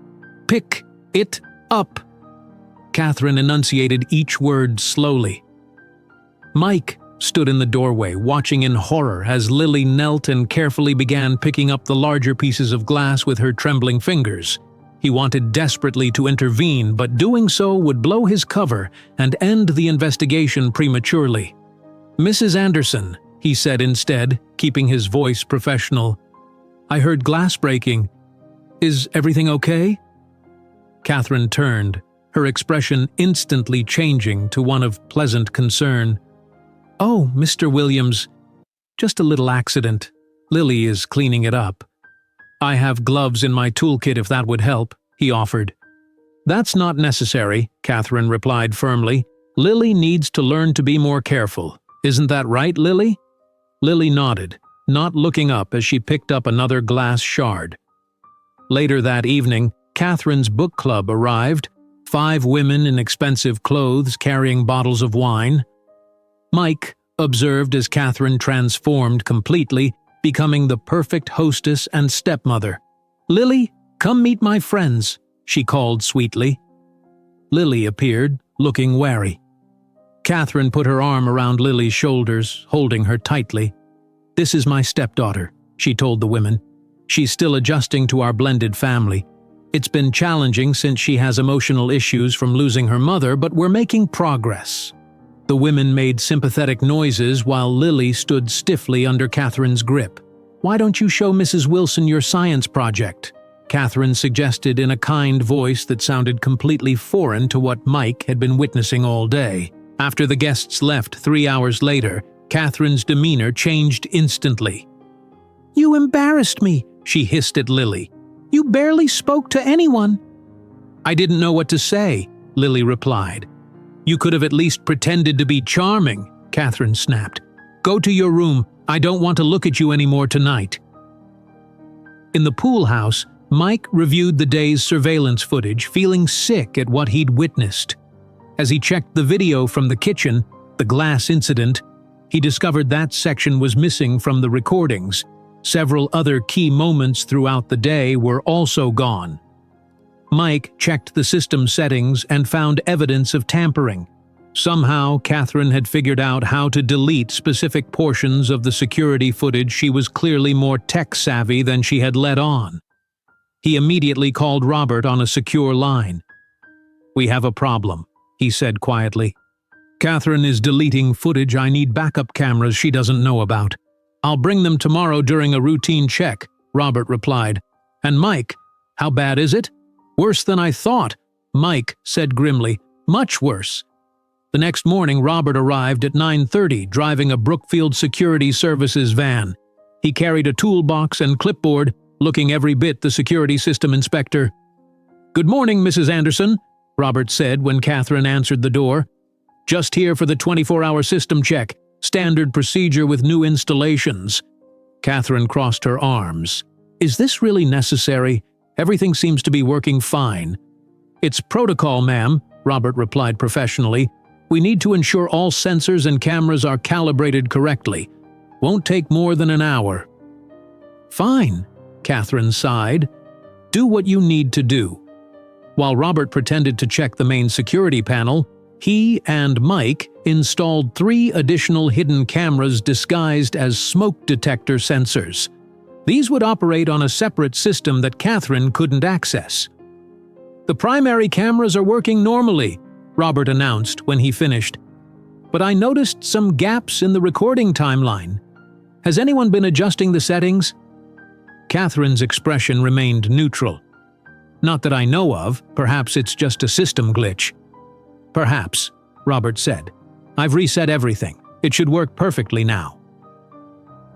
Pick it up. Catherine enunciated each word slowly. Mike stood in the doorway, watching in horror as Lily knelt and carefully began picking up the larger pieces of glass with her trembling fingers. He wanted desperately to intervene, but doing so would blow his cover and end the investigation prematurely. Mrs. Anderson, he said instead, keeping his voice professional. I heard glass breaking. Is everything okay? Catherine turned, her expression instantly changing to one of pleasant concern. Oh, Mr. Williams, just a little accident. Lily is cleaning it up. I have gloves in my toolkit if that would help, he offered. That's not necessary, Catherine replied firmly. Lily needs to learn to be more careful. Isn't that right, Lily? Lily nodded, not looking up as she picked up another glass shard. Later that evening, Catherine's book club arrived, 5 women in expensive clothes carrying bottles of wine. Mike observed as Catherine transformed completely, becoming the perfect hostess and stepmother. Lily, come meet my friends, she called sweetly. Lily appeared, looking wary. Catherine put her arm around Lily's shoulders, holding her tightly. This is my stepdaughter, she told the women. She's still adjusting to our blended family. It's been challenging since she has emotional issues from losing her mother, but we're making progress. The women made sympathetic noises while Lily stood stiffly under Catherine's grip. Why don't you show Mrs. Wilson your science project? Catherine suggested in a kind voice that sounded completely foreign to what Mike had been witnessing all day. After the guests left 3 hours later, Catherine's demeanor changed instantly. You embarrassed me, she hissed at Lily. You barely spoke to anyone. I didn't know what to say, Lily replied. You could have at least pretended to be charming, Catherine snapped. Go to your room. I don't want to look at you anymore tonight. In the pool house, Mike reviewed the day's surveillance footage, feeling sick at what he'd witnessed. As he checked the video from the kitchen, the glass incident, he discovered that section was missing from the recordings. Several other key moments throughout the day were also gone. Mike checked the system settings and found evidence of tampering. Somehow, Catherine had figured out how to delete specific portions of the security footage. She was clearly more tech-savvy than she had let on. He immediately called Robert on a secure line. We have a problem, he said quietly. Catherine is deleting footage. I need backup cameras she doesn't know about. I'll bring them tomorrow during a routine check, Robert replied. And Mike, how bad is it? Worse than I thought, Mike said grimly. Much worse. The next morning, Robert arrived at 9:30, driving a Brookfield Security Services van. He carried a toolbox and clipboard, looking every bit the security system inspector. Good morning, Mrs. Anderson, Robert said when Catherine answered the door. Just here for the 24-hour system check. Standard procedure with new installations." Catherine crossed her arms. "Is this really necessary? Everything seems to be working fine." "It's protocol, ma'am," Robert replied professionally. "We need to ensure all sensors and cameras are calibrated correctly. Won't take more than an hour." "Fine," Catherine sighed. "Do what you need to do." While Robert pretended to check the main security panel, he and Mike installed 3 additional hidden cameras disguised as smoke detector sensors. These would operate on a separate system that Catherine couldn't access. "The primary cameras are working normally," Robert announced when he finished. "But I noticed some gaps in the recording timeline. Has anyone been adjusting the settings?" Catherine's expression remained neutral. "Not that I know of. Perhaps it's just a system glitch." "Perhaps," Robert said. "I've reset everything. It should work perfectly now."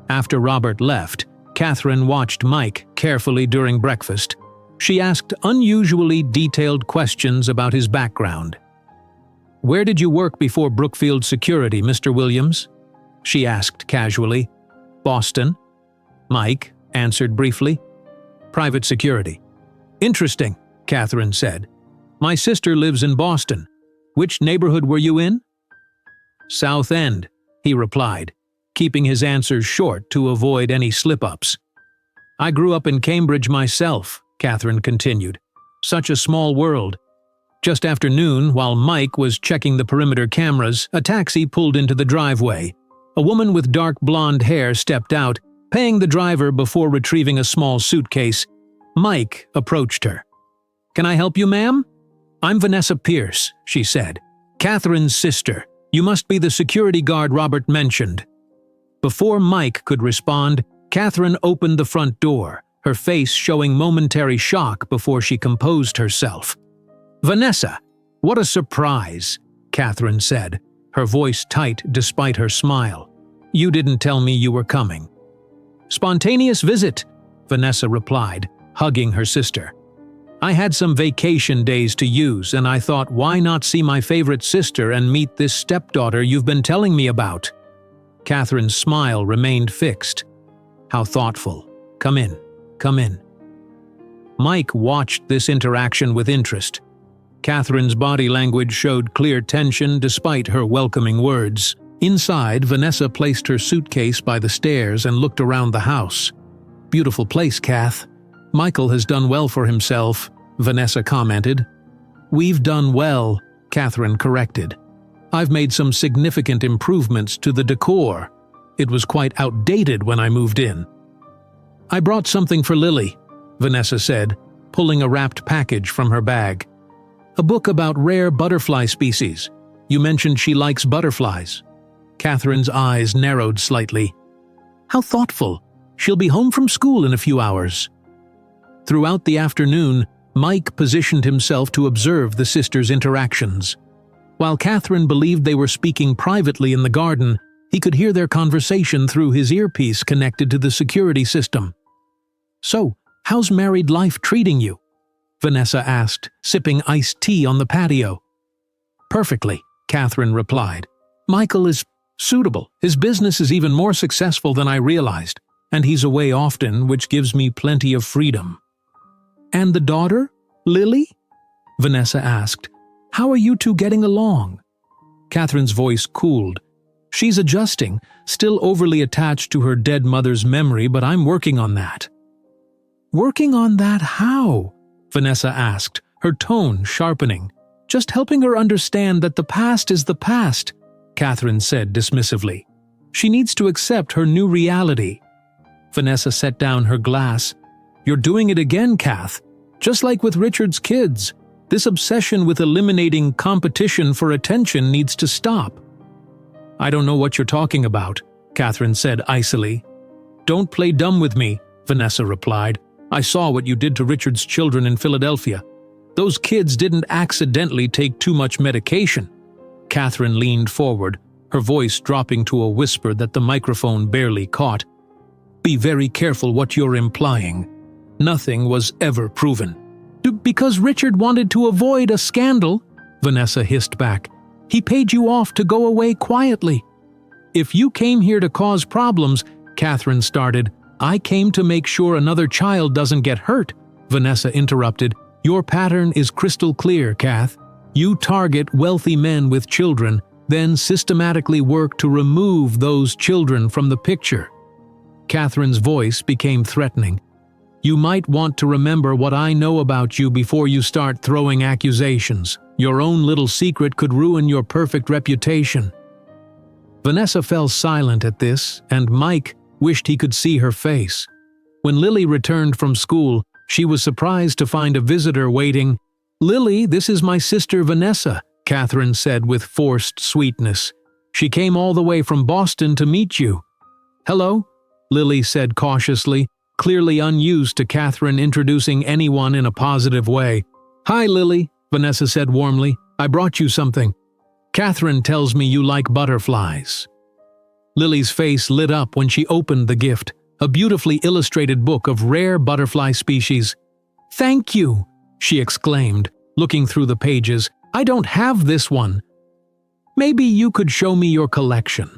After Robert left, Catherine watched Mike carefully during breakfast. She asked unusually detailed questions about his background. "Where did you work before Brookfield Security, Mr. Williams?" she asked casually. "Boston." Mike answered briefly. "Private security." "Interesting," Catherine said. "My sister lives in Boston. Which neighborhood were you in?" "South End," he replied, keeping his answers short to avoid any slip-ups. "I grew up in Cambridge myself," Catherine continued. "Such a small world." Just after noon, while Mike was checking the perimeter cameras, a taxi pulled into the driveway. A woman with dark blonde hair stepped out, paying the driver before retrieving a small suitcase. Mike approached her. "Can I help you, ma'am?" "I'm Vanessa Pierce," she said. "Catherine's sister. You must be the security guard Robert mentioned." Before Mike could respond, Catherine opened the front door, her face showing momentary shock before she composed herself. "Vanessa, what a surprise," Catherine said, her voice tight despite her smile. "You didn't tell me you were coming." "Spontaneous visit," Vanessa replied, hugging her sister. "I had some vacation days to use, and I thought, why not see my favorite sister and meet this stepdaughter you've been telling me about?" Catherine's smile remained fixed. "How thoughtful. Come in, come in." Mike watched this interaction with interest. Catherine's body language showed clear tension despite her welcoming words. Inside, Vanessa placed her suitcase by the stairs and looked around the house. "Beautiful place, Kath. Michael has done well for himself," Vanessa commented. "We've done well," Catherine corrected. "I've made some significant improvements to the decor. It was quite outdated when I moved in." "I brought something for Lily," Vanessa said, pulling a wrapped package from her bag. "A book about rare butterfly species. You mentioned she likes butterflies." Catherine's eyes narrowed slightly. "How thoughtful. She'll be home from school in a few hours." Throughout the afternoon, Mike positioned himself to observe the sisters' interactions. While Catherine believed they were speaking privately in the garden, he could hear their conversation through his earpiece connected to the security system. "So, how's married life treating you?" Vanessa asked, sipping iced tea on the patio. "Perfectly," Catherine replied. "Michael is suitable. His business is even more successful than I realized, and he's away often, which gives me plenty of freedom." "And the daughter, Lily?" Vanessa asked. "How are you two getting along?" Catherine's voice cooled. "She's adjusting, still overly attached to her dead mother's memory, but I'm working on that." "Working on that how?" Vanessa asked, her tone sharpening. "Just helping her understand that the past is the past," Catherine said dismissively. "She needs to accept her new reality." Vanessa set down her glass. "You're doing it again, Kath. Just like with Richard's kids. This obsession with eliminating competition for attention needs to stop." "I don't know what you're talking about," Catherine said icily. "Don't play dumb with me," Vanessa replied. "I saw what you did to Richard's children in Philadelphia. Those kids didn't accidentally take too much medication." Catherine leaned forward, her voice dropping to a whisper that the microphone barely caught. "Be very careful what you're implying. Nothing was ever proven." "Because Richard wanted to avoid a scandal," Vanessa hissed back. "He paid you off to go away quietly." "If you came here to cause problems," Catherine started. "I came to make sure another child doesn't get hurt," Vanessa interrupted. "Your pattern is crystal clear, Kath. You target wealthy men with children, then systematically work to remove those children from the picture." Catherine's voice became threatening. "You might want to remember what I know about you before you start throwing accusations. Your own little secret could ruin your perfect reputation." Vanessa fell silent at this, and Mike wished he could see her face. When Lily returned from school, she was surprised to find a visitor waiting. "Lily, this is my sister Vanessa," Catherine said with forced sweetness. "She came all the way from Boston to meet you." "Hello," Lily said cautiously, clearly unused to Catherine introducing anyone in a positive way. "Hi, Lily," Vanessa said warmly. "I brought you something. Catherine tells me you like butterflies." Lily's face lit up when she opened the gift, a beautifully illustrated book of rare butterfly species. "Thank you," she exclaimed, looking through the pages. "I don't have this one." "Maybe you could show me your collection,"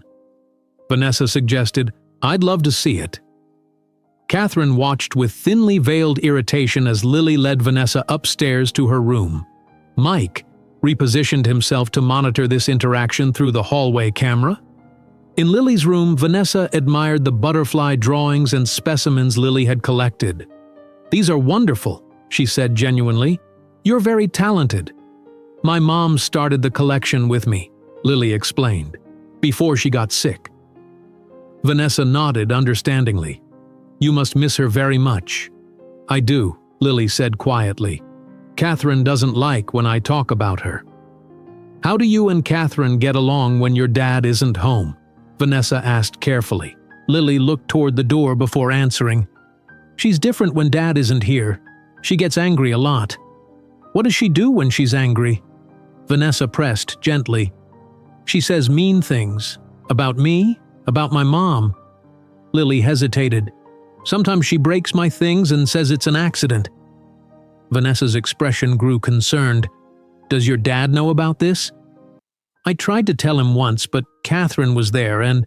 Vanessa suggested. "I'd love to see it." Catherine watched with thinly veiled irritation as Lily led Vanessa upstairs to her room. Mike repositioned himself to monitor this interaction through the hallway camera. In Lily's room, Vanessa admired the butterfly drawings and specimens Lily had collected. "These are wonderful," she said genuinely. "You're very talented." "My mom started the collection with me," Lily explained, "before she got sick." Vanessa nodded understandingly. "You must miss her very much." "I do," Lily said quietly. "Catherine doesn't like when I talk about her." "How do you and Catherine get along when your dad isn't home?" Vanessa asked carefully. Lily looked toward the door before answering. "She's different when Dad isn't here. She gets angry a lot." "What does she do when she's angry?" Vanessa pressed gently. "She says mean things. About me? About my mom." Lily hesitated. "Sometimes she breaks my things and says it's an accident." Vanessa's expression grew concerned. "Does your dad know about this?" "I tried to tell him once, but Catherine was there and—"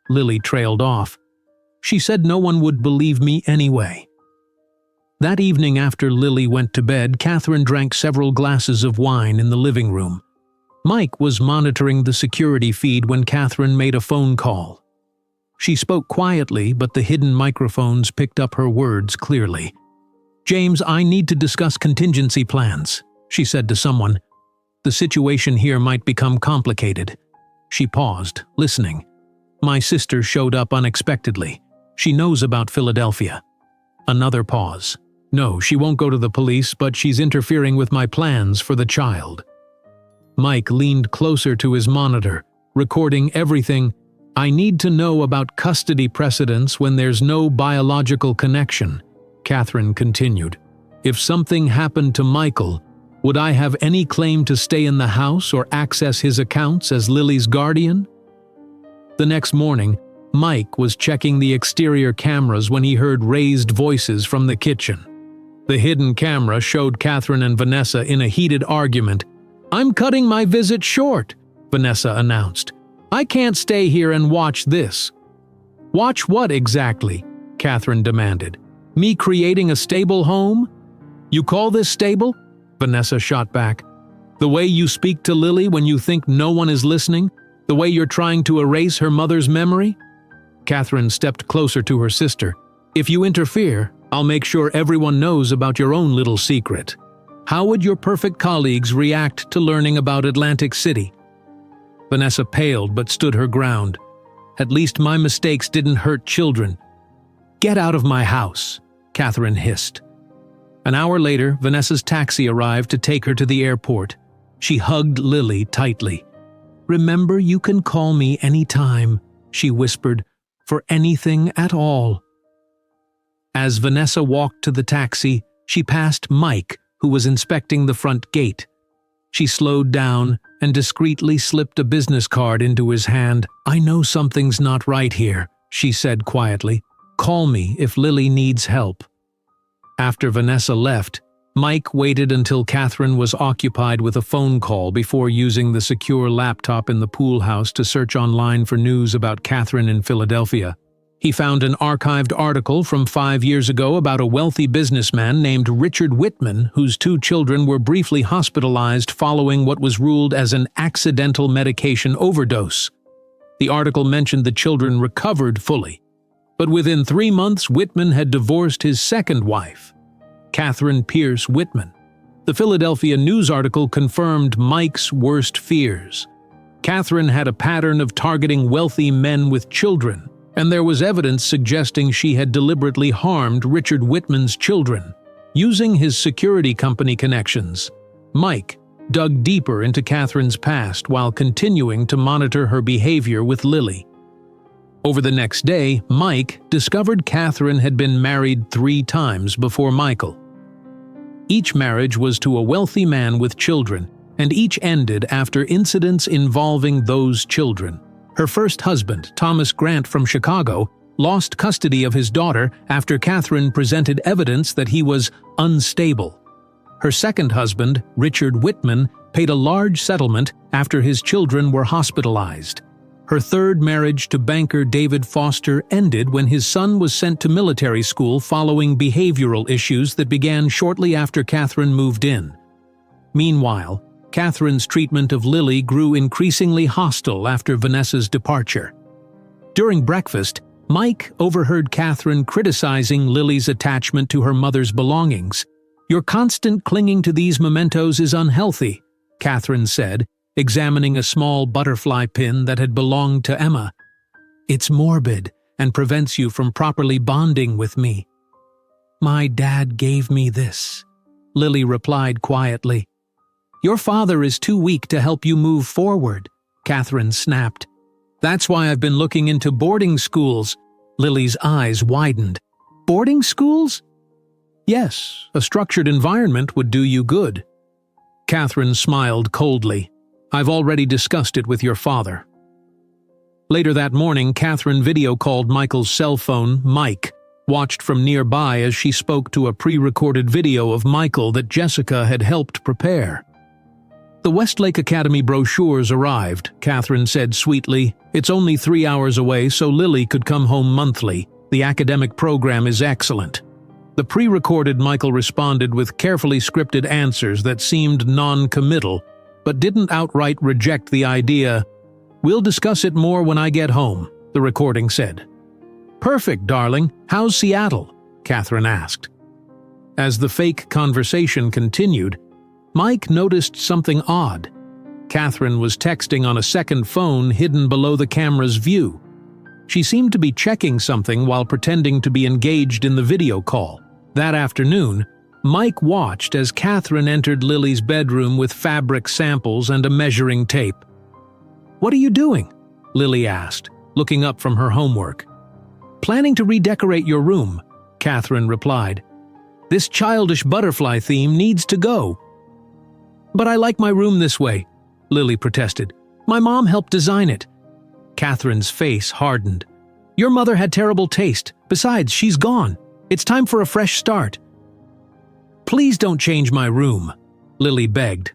Lily trailed off. "She said no one would believe me anyway." That evening after Lily went to bed, Catherine drank several glasses of wine in the living room. Mike was monitoring the security feed when Catherine made a phone call. She spoke quietly, but the hidden microphones picked up her words clearly. "James, I need to discuss contingency plans," she said to someone. "The situation here might become complicated." She paused, listening. "My sister showed up unexpectedly. She knows about Philadelphia." Another pause. "No, she won't go to the police, but she's interfering with my plans for the child." Mike leaned closer to his monitor, recording everything. "I need to know about custody precedents when there's no biological connection," Catherine continued. "If something happened to Michael, would I have any claim to stay in the house or access his accounts as Lily's guardian?" The next morning, Mike was checking the exterior cameras when he heard raised voices from the kitchen. The hidden camera showed Catherine and Vanessa in a heated argument. "I'm cutting my visit short," Vanessa announced. "I can't stay here and watch this." "Watch what exactly?" Catherine demanded. "Me creating a stable home? You call this stable?" Vanessa shot back. "The way you speak to Lily when you think no one is listening? The way you're trying to erase her mother's memory?" Catherine stepped closer to her sister. "If you interfere, I'll make sure everyone knows about your own little secret. How would your perfect colleagues react to learning about Atlantic City?" Vanessa paled but stood her ground. "At least my mistakes didn't hurt children." "Get out of my house," Catherine hissed. An hour later, Vanessa's taxi arrived to take her to the airport. She hugged Lily tightly. "Remember, you can call me anytime," she whispered, "for anything at all." As Vanessa walked to the taxi, she passed Mike, who was inspecting the front gate. She slowed down and discreetly slipped a business card into his hand. "I know something's not right here," she said quietly. "Call me if Lily needs help." After Vanessa left, Mike waited until Catherine was occupied with a phone call before using the secure laptop in the pool house to search online for news about Catherine in Philadelphia. He found an archived article from 5 years ago about a wealthy businessman named Richard Whitman, whose 2 children were briefly hospitalized following what was ruled as an accidental medication overdose. The article mentioned the children recovered fully, but within 3 months Whitman had divorced his second wife, Catherine Pierce Whitman. The Philadelphia News article confirmed Mike's worst fears. Catherine had a pattern of targeting wealthy men with children, and there was evidence suggesting she had deliberately harmed Richard Whitman's children. Using his security company connections, Mike dug deeper into Catherine's past while continuing to monitor her behavior with Lily. Over the next day, Mike discovered Catherine had been married 3 times before Michael. Each marriage was to a wealthy man with children, and each ended after incidents involving those children. Her first husband, Thomas Grant from Chicago, lost custody of his daughter after Catherine presented evidence that he was unstable. Her second husband, Richard Whitman, paid a large settlement after his children were hospitalized. Her third marriage to banker David Foster ended when his son was sent to military school following behavioral issues that began shortly after Catherine moved in. Meanwhile, Catherine's treatment of Lily grew increasingly hostile after Vanessa's departure. During breakfast, Mike overheard Catherine criticizing Lily's attachment to her mother's belongings. "Your constant clinging to these mementos is unhealthy," Catherine said, examining a small butterfly pin that had belonged to Emma. "It's morbid and prevents you from properly bonding with me." "My dad gave me this," Lily replied quietly. "Your father is too weak to help you move forward," Catherine snapped. "That's why I've been looking into boarding schools." Lily's eyes widened. "Boarding schools?" "Yes, a structured environment would do you good." Catherine smiled coldly. "I've already discussed it with your father." Later that morning, Catherine video-called Michael's cell phone. Mike watched from nearby as she spoke to a pre-recorded video of Michael that Jessica had helped prepare. "The Westlake Academy brochures arrived," Catherine said sweetly. "It's only 3 hours away, so Lily could come home monthly. The academic program is excellent." The pre-recorded Michael responded with carefully scripted answers that seemed non-committal, but didn't outright reject the idea. "We'll discuss it more when I get home," the recording said. "Perfect, darling. How's Seattle?" Catherine asked. As the fake conversation continued, Mike noticed something odd. Catherine was texting on a second phone hidden below the camera's view. She seemed to be checking something while pretending to be engaged in the video call. That afternoon, Mike watched as Catherine entered Lily's bedroom with fabric samples and a measuring tape. "What are you doing?" Lily asked, looking up from her homework. "Planning to redecorate your room," Catherine replied. "This childish butterfly theme needs to go." "But I like my room this way," Lily protested. "My mom helped design it." Catherine's face hardened. "Your mother had terrible taste. Besides, she's gone. It's time for a fresh start." "Please don't change my room," Lily begged.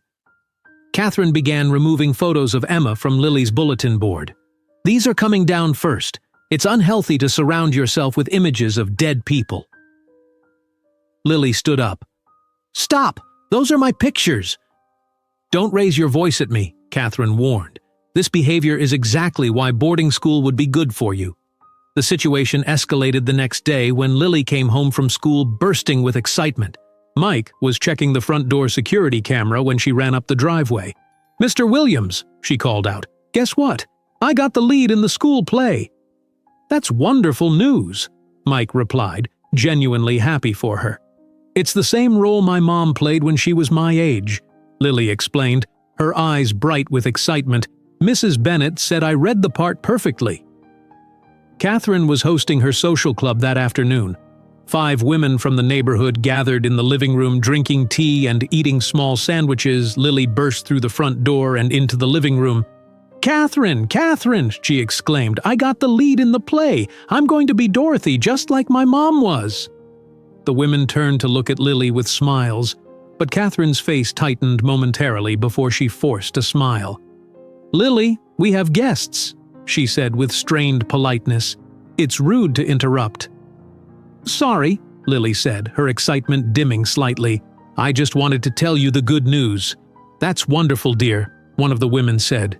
Catherine began removing photos of Emma from Lily's bulletin board. "These are coming down first. It's unhealthy to surround yourself with images of dead people." Lily stood up. "Stop! Those are my pictures!" "Don't raise your voice at me," Catherine warned. "This behavior is exactly why boarding school would be good for you." The situation escalated the next day when Lily came home from school bursting with excitement. Mike was checking the front door security camera when she ran up the driveway. "Mr. Williams," she called out, "guess what? I got the lead in the school play." "That's wonderful news," Mike replied, genuinely happy for her. "It's the same role my mom played when she was my age," Lily explained, her eyes bright with excitement. "Mrs. Bennett said I read the part perfectly." Catherine was hosting her social club that afternoon. 5 women from the neighborhood gathered in the living room drinking tea and eating small sandwiches. Lily burst through the front door and into the living room. "Catherine, Catherine," she exclaimed, "I got the lead in the play. I'm going to be Dorothy just like my mom was." The women turned to look at Lily with smiles. but Catherine's face tightened momentarily before she forced a smile. "Lily, we have guests," she said with strained politeness. "It's rude to interrupt." "Sorry," Lily said, her excitement dimming slightly. "I just wanted to tell you the good news." "That's wonderful, dear," one of the women said.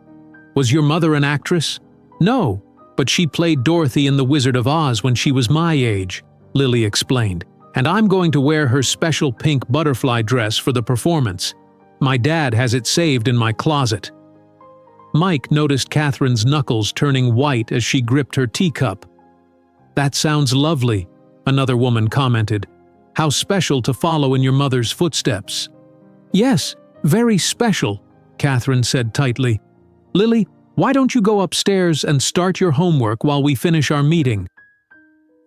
"Was your mother an actress?" "No, but she played Dorothy in The Wizard of Oz when she was my age," Lily explained. "And I'm going to wear her special pink butterfly dress for the performance. My dad has it saved in my closet." Mike noticed Catherine's knuckles turning white as she gripped her teacup. "That sounds lovely," another woman commented. "How special to follow in your mother's footsteps." "Yes, very special," Catherine said tightly. "Lily, why don't you go upstairs and start your homework while we finish our meeting?"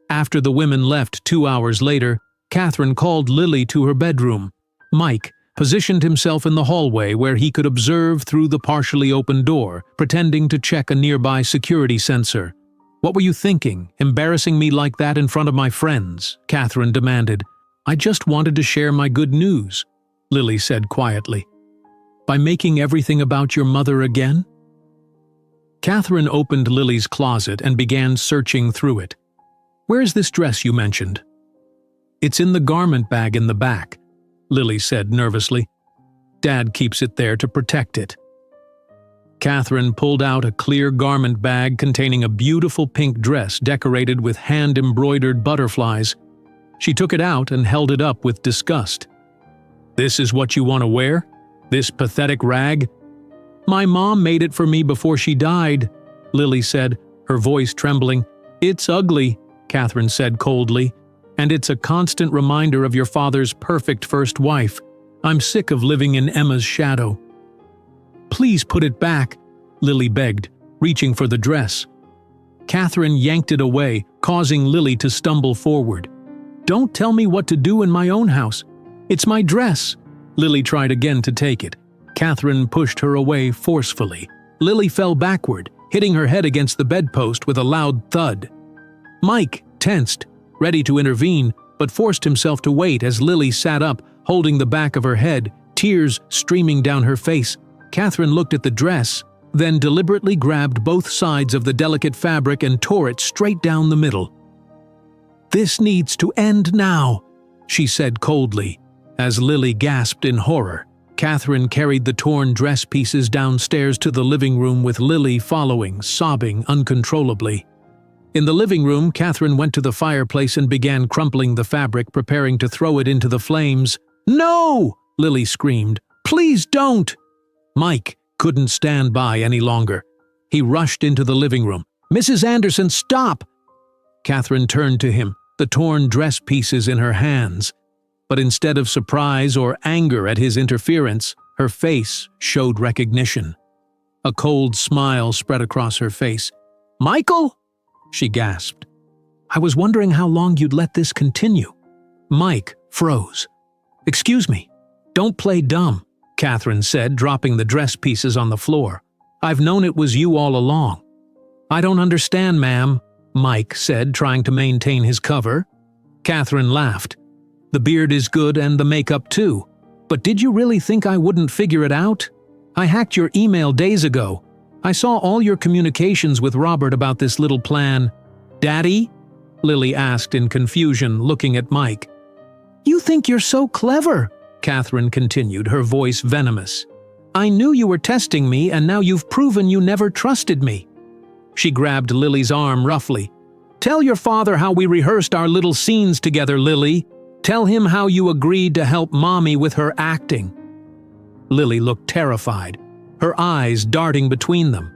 After the women left 2 hours later, Catherine called Lily to her bedroom. Mike positioned himself in the hallway where he could observe through the partially open door, pretending to check a nearby security sensor. "What were you thinking, embarrassing me like that in front of my friends?" Catherine demanded. "I just wanted to share my good news," Lily said quietly. "By making everything about your mother again?" Catherine opened Lily's closet and began searching through it. "Where's this dress you mentioned?" "It's in the garment bag in the back," Lily said nervously. "Dad keeps it there to protect it." Catherine pulled out a clear garment bag containing a beautiful pink dress decorated with hand-embroidered butterflies. She took it out and held it up with disgust. "This is what you want to wear? This pathetic rag?" "My mom made it for me before she died," Lily said, her voice trembling. "It's ugly," Catherine said coldly, "and it's a constant reminder of your father's perfect first wife. I'm sick of living in Emma's shadow." "Please put it back," Lily begged, reaching for the dress. Catherine yanked it away, causing Lily to stumble forward. "Don't tell me what to do in my own house. It's my dress." Lily tried again to take it. Catherine pushed her away forcefully. Lily fell backward, hitting her head against the bedpost with a loud thud. Mike tensed, ready to intervene, but forced himself to wait as Lily sat up, holding the back of her head, tears streaming down her face. Catherine looked at the dress, then deliberately grabbed both sides of the delicate fabric and tore it straight down the middle. "This needs to end now," she said coldly. As Lily gasped in horror, Catherine carried the torn dress pieces downstairs to the living room with Lily following, sobbing uncontrollably. In the living room, Catherine went to the fireplace and began crumpling the fabric, preparing to throw it into the flames. "No!" Lily screamed. "Please don't!" Mike couldn't stand by any longer. He rushed into the living room. "Mrs. Anderson, stop!" Catherine turned to him, the torn dress pieces in her hands. But instead of surprise or anger at his interference, her face showed recognition. A cold smile spread across her face. "Michael?" she gasped. "I was wondering how long you'd let this continue." Mike froze. "Excuse me. Don't play dumb," Catherine said, dropping the dress pieces on the floor. "I've known it was you all along." "I don't understand, ma'am," Mike said, trying to maintain his cover. Catherine laughed. "The beard is good and the makeup too. But did you really think I wouldn't figure it out? I hacked your email days ago. I saw all your communications with Robert about this little plan." "Daddy?" Lily asked in confusion, looking at Mike. "You think you're so clever," Catherine continued, her voice venomous. "I knew you were testing me, and now you've proven you never trusted me." She grabbed Lily's arm roughly. "Tell your father how we rehearsed our little scenes together, Lily. Tell him how you agreed to help Mommy with her acting." Lily looked terrified, her eyes darting between them.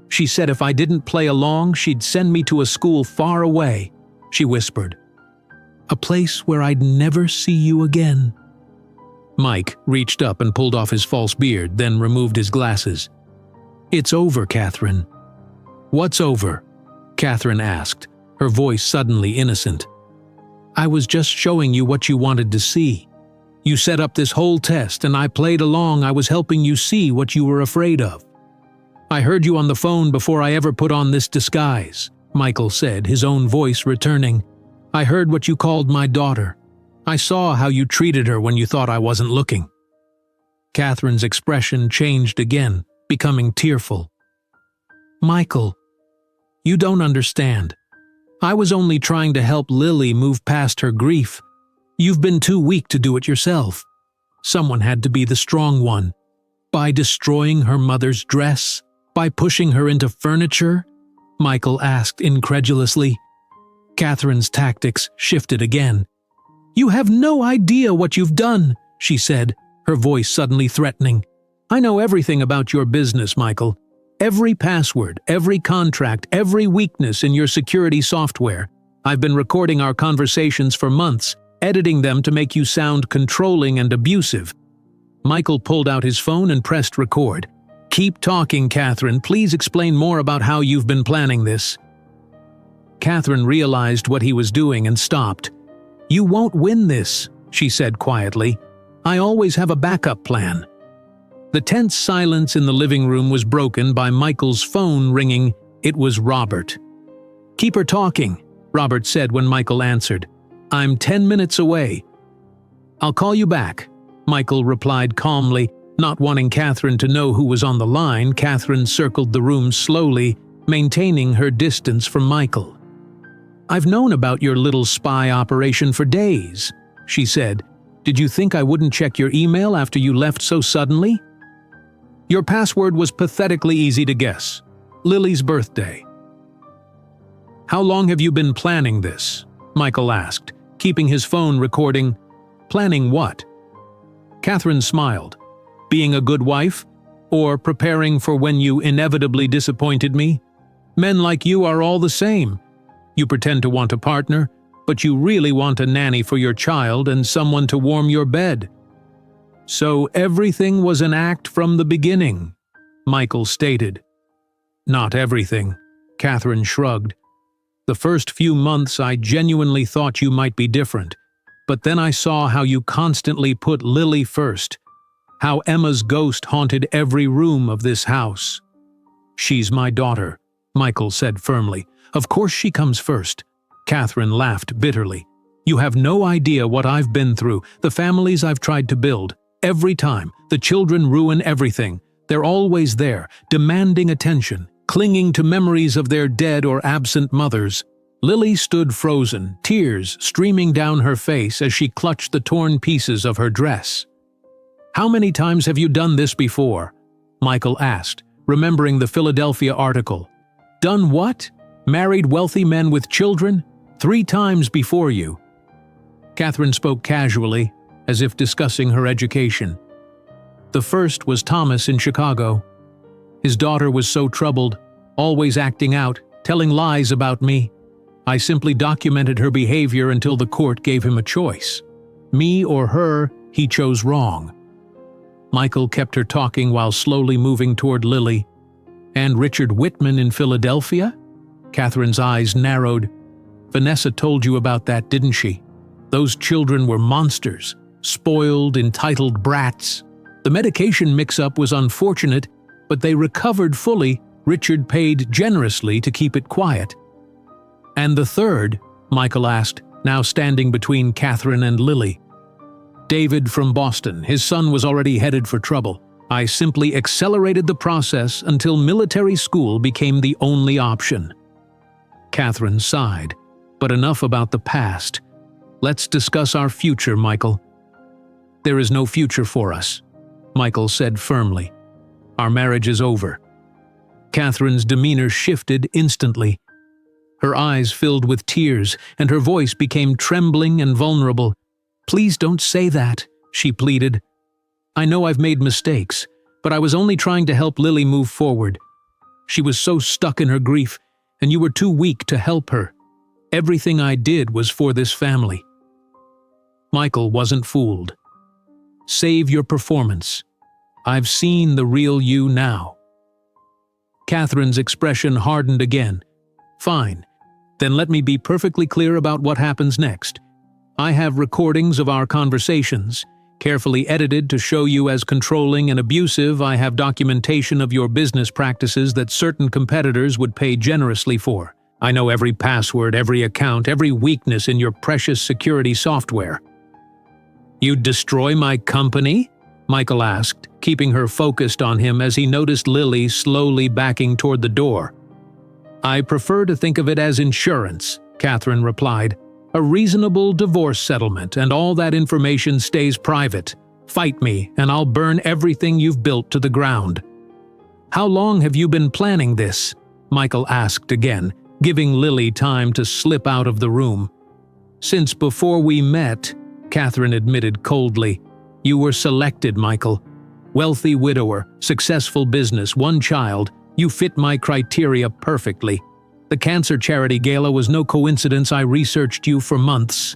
"She said if I didn't play along, she'd send me to a school far away," she whispered. "A place where I'd never see you again." Mike reached up and pulled off his false beard, then removed his glasses. "It's over, Catherine." "What's over?" Catherine asked, her voice suddenly innocent. "I was just showing you what you wanted to see. You set up this whole test and I played along. I was helping you see what you were afraid of." "I heard you on the phone before I ever put on this disguise," Michael said, his own voice returning. "I heard what you called my daughter. I saw how you treated her when you thought I wasn't looking." Catherine's expression changed again, becoming tearful. "Michael, you don't understand. I was only trying to help Lily move past her grief. You've been too weak to do it yourself. Someone had to be the strong one. By destroying her mother's dress? By pushing her into furniture?" Michael asked incredulously. Catherine's tactics shifted again. "You have no idea what you've done," she said, her voice suddenly threatening. "I know everything about your business, Michael. Every password, every contract, every weakness in your security software. I've been recording our conversations for months, editing them to make you sound controlling and abusive." Michael pulled out his phone and pressed record. "Keep talking, Catherine. Please explain more about how you've been planning this." Catherine realized what he was doing and stopped. "You won't win this," she said quietly. "I always have a backup plan." The tense silence in the living room was broken by Michael's phone ringing. It was Robert. "Keep her talking," Robert said when Michael answered. "I'm 10 minutes away." "I'll call you back," Michael replied calmly. Not wanting Catherine to know who was on the line, Catherine circled the room slowly, maintaining her distance from Michael. "I've known about your little spy operation for days," she said. "Did you think I wouldn't check your email after you left so suddenly?" "Your password was pathetically easy to guess. Lily's birthday." "How long have you been planning this?" Michael asked, keeping his phone recording. "Planning what?" Catherine smiled. "Being a good wife? Or preparing for when you inevitably disappointed me? Men like you are all the same. You pretend to want a partner, but you really want a nanny for your child and someone to warm your bed." "So everything was an act from the beginning," Michael stated. "Not everything," Catherine shrugged. "The first few months I genuinely thought you might be different, but then I saw how you constantly put Lily first, how Emma's ghost haunted every room of this house." "She's my daughter," Michael said firmly. "Of course she comes first." Catherine laughed bitterly. "You have no idea what I've been through, the families I've tried to build. Every time, the children ruin everything. They're always there, demanding attention, clinging to memories of their dead or absent mothers." Lily stood frozen, tears streaming down her face as she clutched the torn pieces of her dress. "How many times have you done this before?" Michael asked, remembering the Philadelphia article. "Done what? Married wealthy men with children? 3 times before you." Catherine spoke casually, as if discussing her education. "The first was Thomas in Chicago. His daughter was so troubled, always acting out, telling lies about me. I simply documented her behavior until the court gave him a choice. Me or her, he chose wrong." Michael kept her talking while slowly moving toward Lily. "And Richard Whitman in Philadelphia?" Catherine's eyes narrowed. "Vanessa told you about that, didn't she? Those children were monsters, spoiled, entitled brats. The medication mix-up was unfortunate, but they recovered fully. Richard paid generously to keep it quiet." "And the third?" Michael asked, now standing between Catherine and Lily. "David from Boston. His son was already headed for trouble. I simply accelerated the process until military school became the only option." Catherine sighed. "But enough about the past. Let's discuss our future, Michael." "There is no future for us," Michael said firmly. "Our marriage is over." Catherine's demeanor shifted instantly. Her eyes filled with tears, and her voice became trembling and vulnerable. "Please don't say that," she pleaded. "I know I've made mistakes, but I was only trying to help Lily move forward. She was so stuck in her grief, and you were too weak to help her. Everything I did was for this family." Michael wasn't fooled. "Save your performance. I've seen the real you now." Catherine's expression hardened again. "Fine. Then let me be perfectly clear about what happens next. I have recordings of our conversations, carefully edited to show you as controlling and abusive. I have documentation of your business practices that certain competitors would pay generously for. I know every password, every account, every weakness in your precious security software. "You'd destroy my company?" Michael asked, keeping her focused on him as he noticed Lily slowly backing toward the door. "I prefer to think of it as insurance," Catherine replied. "A reasonable divorce settlement, and all that information stays private. Fight me, and I'll burn everything you've built to the ground." "How long have you been planning this?" Michael asked again, giving Lily time to slip out of the room. "Since before we met," Catherine admitted coldly. "You were selected, Michael. Wealthy widower, successful business, one child. You fit my criteria perfectly. The cancer charity gala was no coincidence. I researched you for months."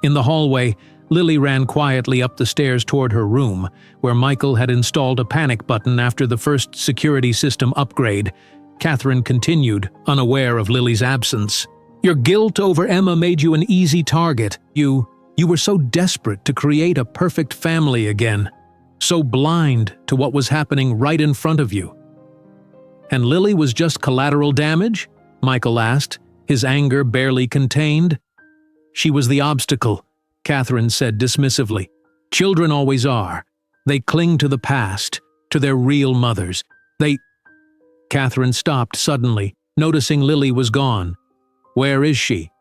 In the hallway, Lily ran quietly up the stairs toward her room, where Michael had installed a panic button after the first security system upgrade. Catherine continued, unaware of Lily's absence. "Your guilt over Emma made you an easy target. You were so desperate to create a perfect family again, so blind to what was happening right in front of you." "And Lily was just collateral damage?" Michael asked, his anger barely contained. "She was the obstacle," Catherine said dismissively. "Children always are. They cling to the past, to their real mothers. Catherine stopped suddenly, noticing Lily was gone. "Where is she?"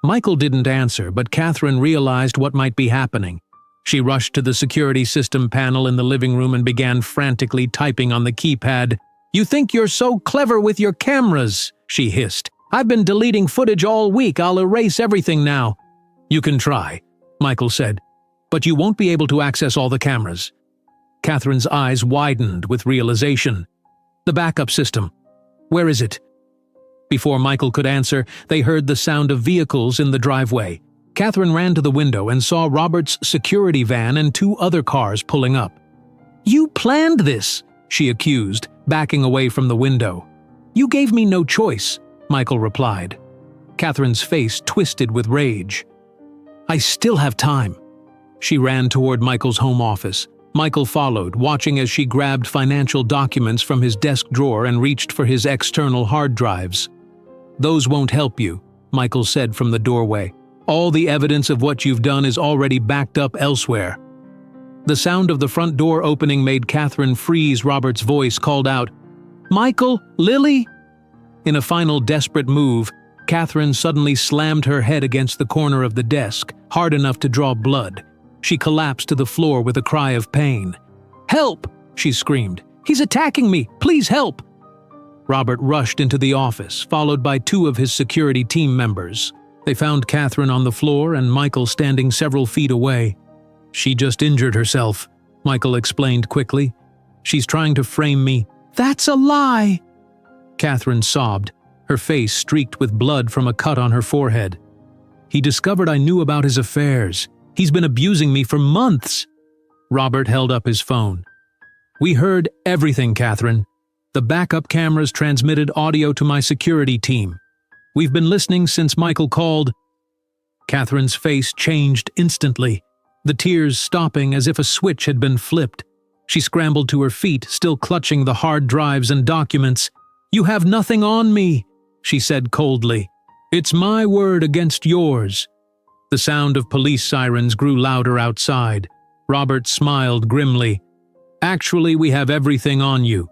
Michael didn't answer, but Catherine realized what might be happening. She rushed to the security system panel in the living room and began frantically typing on the keypad. "You think you're so clever with your cameras," she hissed. "I've been deleting footage all week. I'll erase everything now." "You can try," Michael said, "but you won't be able to access all the cameras." Catherine's eyes widened with realization. "The backup system. Where is it?" Before Michael could answer, they heard the sound of vehicles in the driveway. Catherine ran to the window and saw Robert's security van and 2 other cars pulling up. "You planned this," she accused, backing away from the window. "You gave me no choice," Michael replied. Catherine's face twisted with rage. "I still have time." She ran toward Michael's home office. Michael followed, watching as she grabbed financial documents from his desk drawer and reached for his external hard drives. "Those won't help you," Michael said from the doorway. "All the evidence of what you've done is already backed up elsewhere." The sound of the front door opening made Catherine freeze. Robert's voice called out, "Michael, Lily!" In a final desperate move, Catherine suddenly slammed her head against the corner of the desk, hard enough to draw blood. She collapsed to the floor with a cry of pain. "Help!" she screamed. "He's attacking me! Please help!" Robert rushed into the office, followed by 2 of his security team members. They found Catherine on the floor and Michael standing several feet away. "She just injured herself," Michael explained quickly. "She's trying to frame me." "That's a lie!" Catherine sobbed, her face streaked with blood from a cut on her forehead. "He discovered I knew about his affairs. He's been abusing me for months." Robert held up his phone. "We heard everything, Catherine. The backup cameras transmitted audio to my security team. We've been listening since Michael called." Catherine's face changed instantly, the tears stopping as if a switch had been flipped. She scrambled to her feet, still clutching the hard drives and documents. "You have nothing on me," she said coldly. "It's my word against yours." The sound of police sirens grew louder outside. Robert smiled grimly. "Actually, we have everything on you.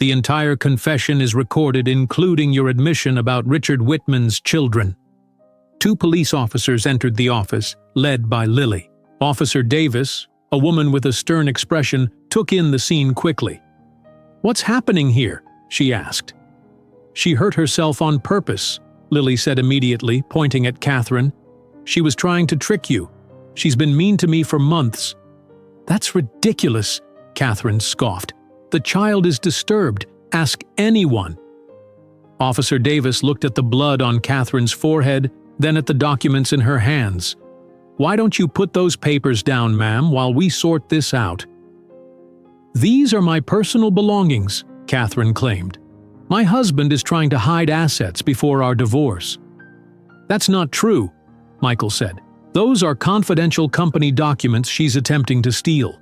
The entire confession is recorded, including your admission about Richard Whitman's children." 2 police officers entered the office, led by Lily. Officer Davis, a woman with a stern expression, took in the scene quickly. "What's happening here?" she asked. "She hurt herself on purpose," Lily said immediately, pointing at Catherine. "She was trying to trick you. She's been mean to me for months." "That's ridiculous," Catherine scoffed. "The child is disturbed. Ask anyone." Officer Davis looked at the blood on Catherine's forehead, then at the documents in her hands. "Why don't you put those papers down, ma'am, while we sort this out?" "These are my personal belongings," Catherine claimed. "My husband is trying to hide assets before our divorce." "That's not true," Michael said. "Those are confidential company documents she's attempting to steal.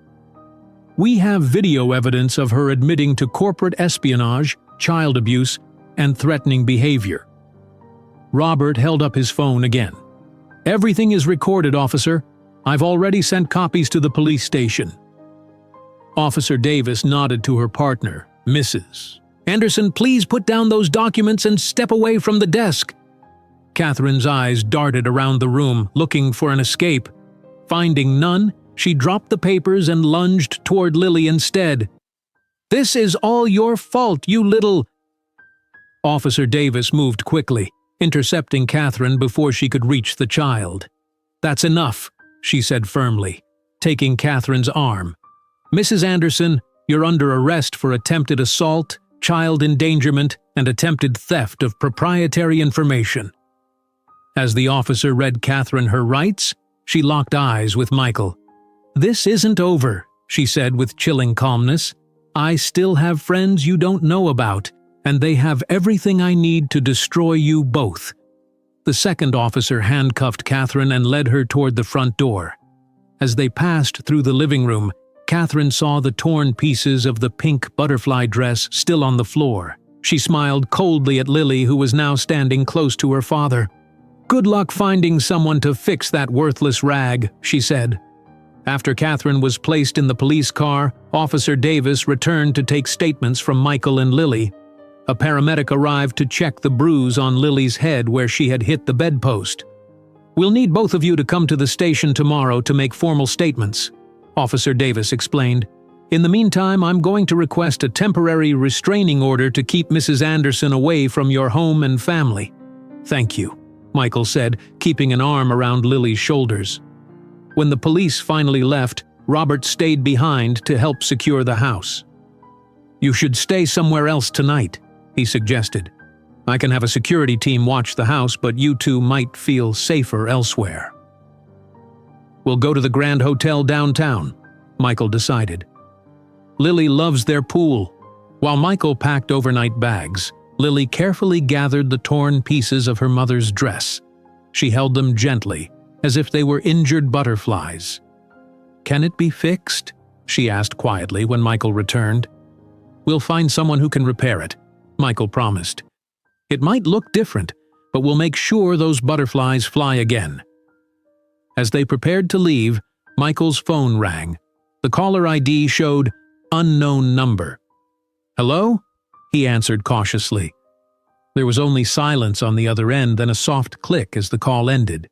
We have video evidence of her admitting to corporate espionage, child abuse, and threatening behavior." Robert held up his phone again. "Everything is recorded, officer. I've already sent copies to the police station. Officer Davis nodded to her partner, Mrs. Anderson, please put down those documents and step away from the desk. Catherine's eyes darted around the room, looking for an escape. Finding none, she dropped the papers and lunged toward Lily instead. This is all your fault, you little… Officer Davis moved quickly, intercepting Catherine before she could reach the child. That's enough, she said firmly, taking Catherine's arm. Mrs. Anderson, you're under arrest for attempted assault, child endangerment, and attempted theft of proprietary information. As the officer read Catherine her rights, she locked eyes with Michael. This isn't over, she said with chilling calmness. I still have friends you don't know about, and they have everything I need to destroy you both. The second officer handcuffed Catherine and led her toward the front door. As they passed through the living room, Catherine saw the torn pieces of the pink butterfly dress still on the floor. She smiled coldly at Lily, who was now standing close to her father. Good luck finding someone to fix that worthless rag, she said. After Catherine was placed in the police car, Officer Davis returned to take statements from Michael and Lily. A paramedic arrived to check the bruise on Lily's head where she had hit the bedpost. We'll need both of you to come to the station tomorrow to make formal statements, Officer Davis explained. In the meantime, I'm going to request a temporary restraining order to keep Mrs. Anderson away from your home and family. Thank you, Michael said, keeping an arm around Lily's shoulders. When the police finally left, Robert stayed behind to help secure the house. You should stay somewhere else tonight, he suggested. I can have a security team watch the house, but you two might feel safer elsewhere. We'll go to the Grand Hotel downtown, Michael decided. Lily loves their pool. While Michael packed overnight bags, Lily carefully gathered the torn pieces of her mother's dress. She held them gently, as if they were injured butterflies. Can it be fixed? She asked quietly when Michael returned. We'll find someone who can repair it, Michael promised. It might look different, but we'll make sure those butterflies fly again. As they prepared to leave, Michael's phone rang. The caller ID showed unknown number. Hello? He answered cautiously. There was only silence on the other end, then a soft click as the call ended.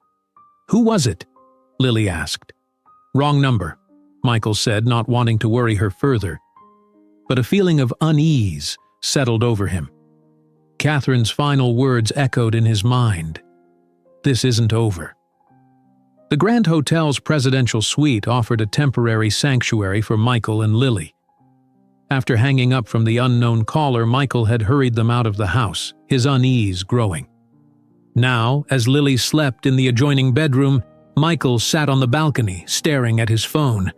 Who was it? Lily asked. Wrong number, Michael said, not wanting to worry her further. But a feeling of unease settled over him. Catherine's final words echoed in his mind. This isn't over. The Grand Hotel's presidential suite offered a temporary sanctuary for Michael and Lily. After hanging up from the unknown caller, Michael had hurried them out of the house, his unease growing. Now, as Lily slept in the adjoining bedroom, Michael sat on the balcony, staring at his phone.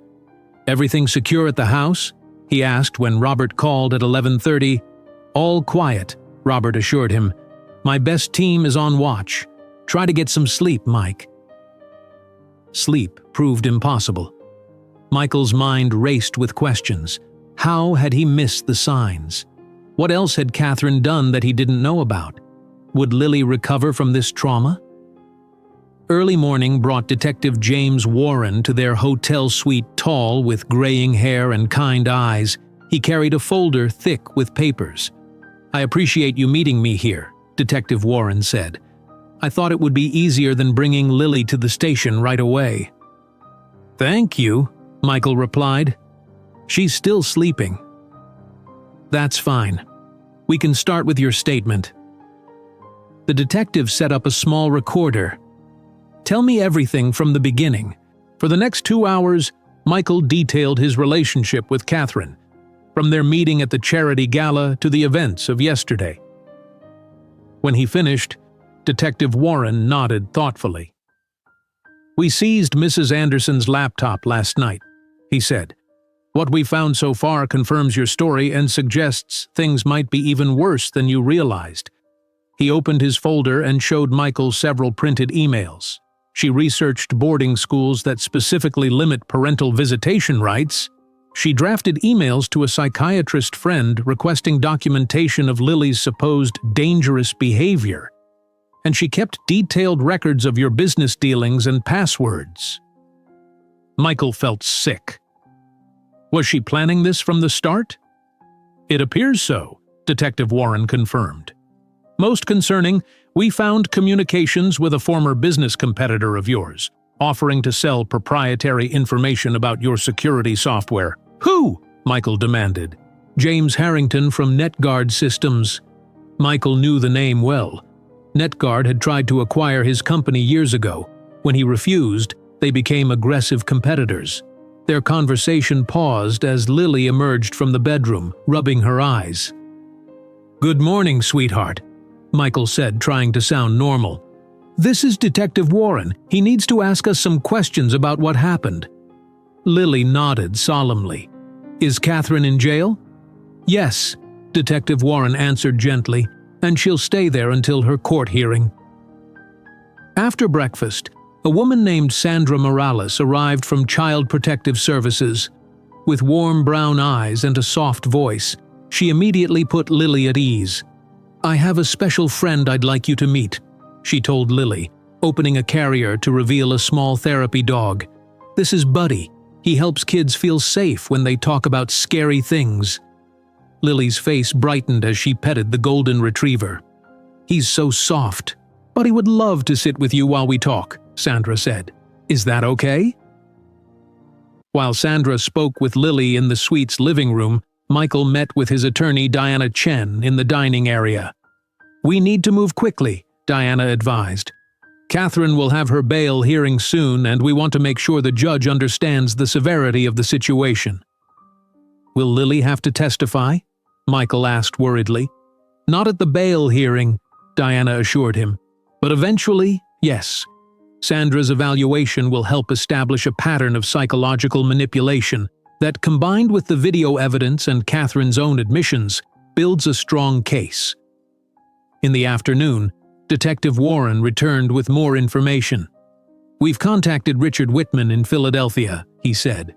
Everything secure at the house? He asked when Robert called at 11:30. All quiet, Robert assured him. My best team is on watch. Try to get some sleep, Mike. Sleep proved impossible. Michael's mind raced with questions. How had he missed the signs? What else had Catherine done that he didn't know about? Would Lily recover from this trauma? Early morning brought Detective James Warren to their hotel suite, tall, with graying hair and kind eyes. He carried a folder thick with papers. I appreciate you meeting me here, Detective Warren said. I thought it would be easier than bringing Lily to the station right away. Thank you, Michael replied. She's still sleeping. That's fine. We can start with your statement. The detective set up a small recorder. Tell me everything from the beginning. For the next 2 hours, Michael detailed his relationship with Catherine, from their meeting at the charity gala to the events of yesterday. When he finished, Detective Warren nodded thoughtfully. We seized Mrs. Anderson's laptop last night, he said. What we found so far confirms your story and suggests things might be even worse than you realized. He opened his folder and showed Michael several printed emails. She researched boarding schools that specifically limit parental visitation rights. She drafted emails to a psychiatrist friend requesting documentation of Lily's supposed dangerous behavior. And she kept detailed records of your business dealings and passwords. Michael felt sick. Was she planning this from the start? It appears so, Detective Warren confirmed. Most concerning, we found communications with a former business competitor of yours, offering to sell proprietary information about your security software. Who? Michael demanded. James Harrington from NetGuard Systems. Michael knew the name well. NetGuard had tried to acquire his company years ago. When he refused, they became aggressive competitors. Their conversation paused as Lily emerged from the bedroom, rubbing her eyes. "Good morning, sweetheart," Michael said, trying to sound normal. "This is Detective Warren. He needs to ask us some questions about what happened." Lily nodded solemnly. "Is Catherine in jail?" "Yes," Detective Warren answered gently, "and she'll stay there until her court hearing." After breakfast, a woman named Sandra Morales arrived from Child Protective Services. With warm brown eyes and a soft voice, she immediately put Lily at ease. "I have a special friend I'd like you to meet," she told Lily, opening a carrier to reveal a small therapy dog. "This is Buddy. He helps kids feel safe when they talk about scary things." Lily's face brightened as she petted the golden retriever. "He's so soft. Buddy would love to sit with you while we talk," Sandra said. "Is that okay?" While Sandra spoke with Lily in the suite's living room, Michael met with his attorney Diana Chen in the dining area. "We need to move quickly," Diana advised. "Catherine will have her bail hearing soon, and we want to make sure the judge understands the severity of the situation." "Will Lily have to testify?" Michael asked worriedly. "Not at the bail hearing," Diana assured him. "But eventually, yes. Sandra's evaluation will help establish a pattern of psychological manipulation that, combined with the video evidence and Catherine's own admissions, builds a strong case." In the afternoon, Detective Warren returned with more information. "We've contacted Richard Whitman in Philadelphia," he said.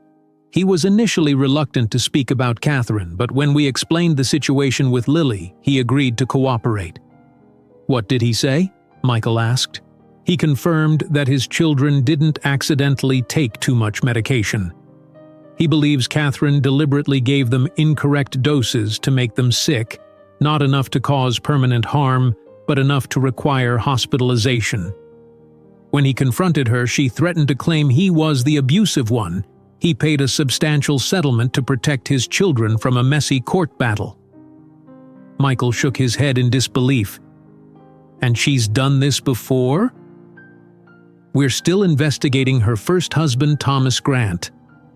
"He was initially reluctant to speak about Catherine, but when we explained the situation with Lily, he agreed to cooperate." "What did he say?" Michael asked. He confirmed that his children didn't accidentally take too much medication. He believes Catherine deliberately gave them incorrect doses to make them sick, not enough to cause permanent harm, but enough to require hospitalization. When he confronted her, she threatened to claim he was the abusive one. He paid a substantial settlement to protect his children from a messy court battle. Michael shook his head in disbelief. "And she's done this before?" "We're still investigating her first husband, Thomas Grant.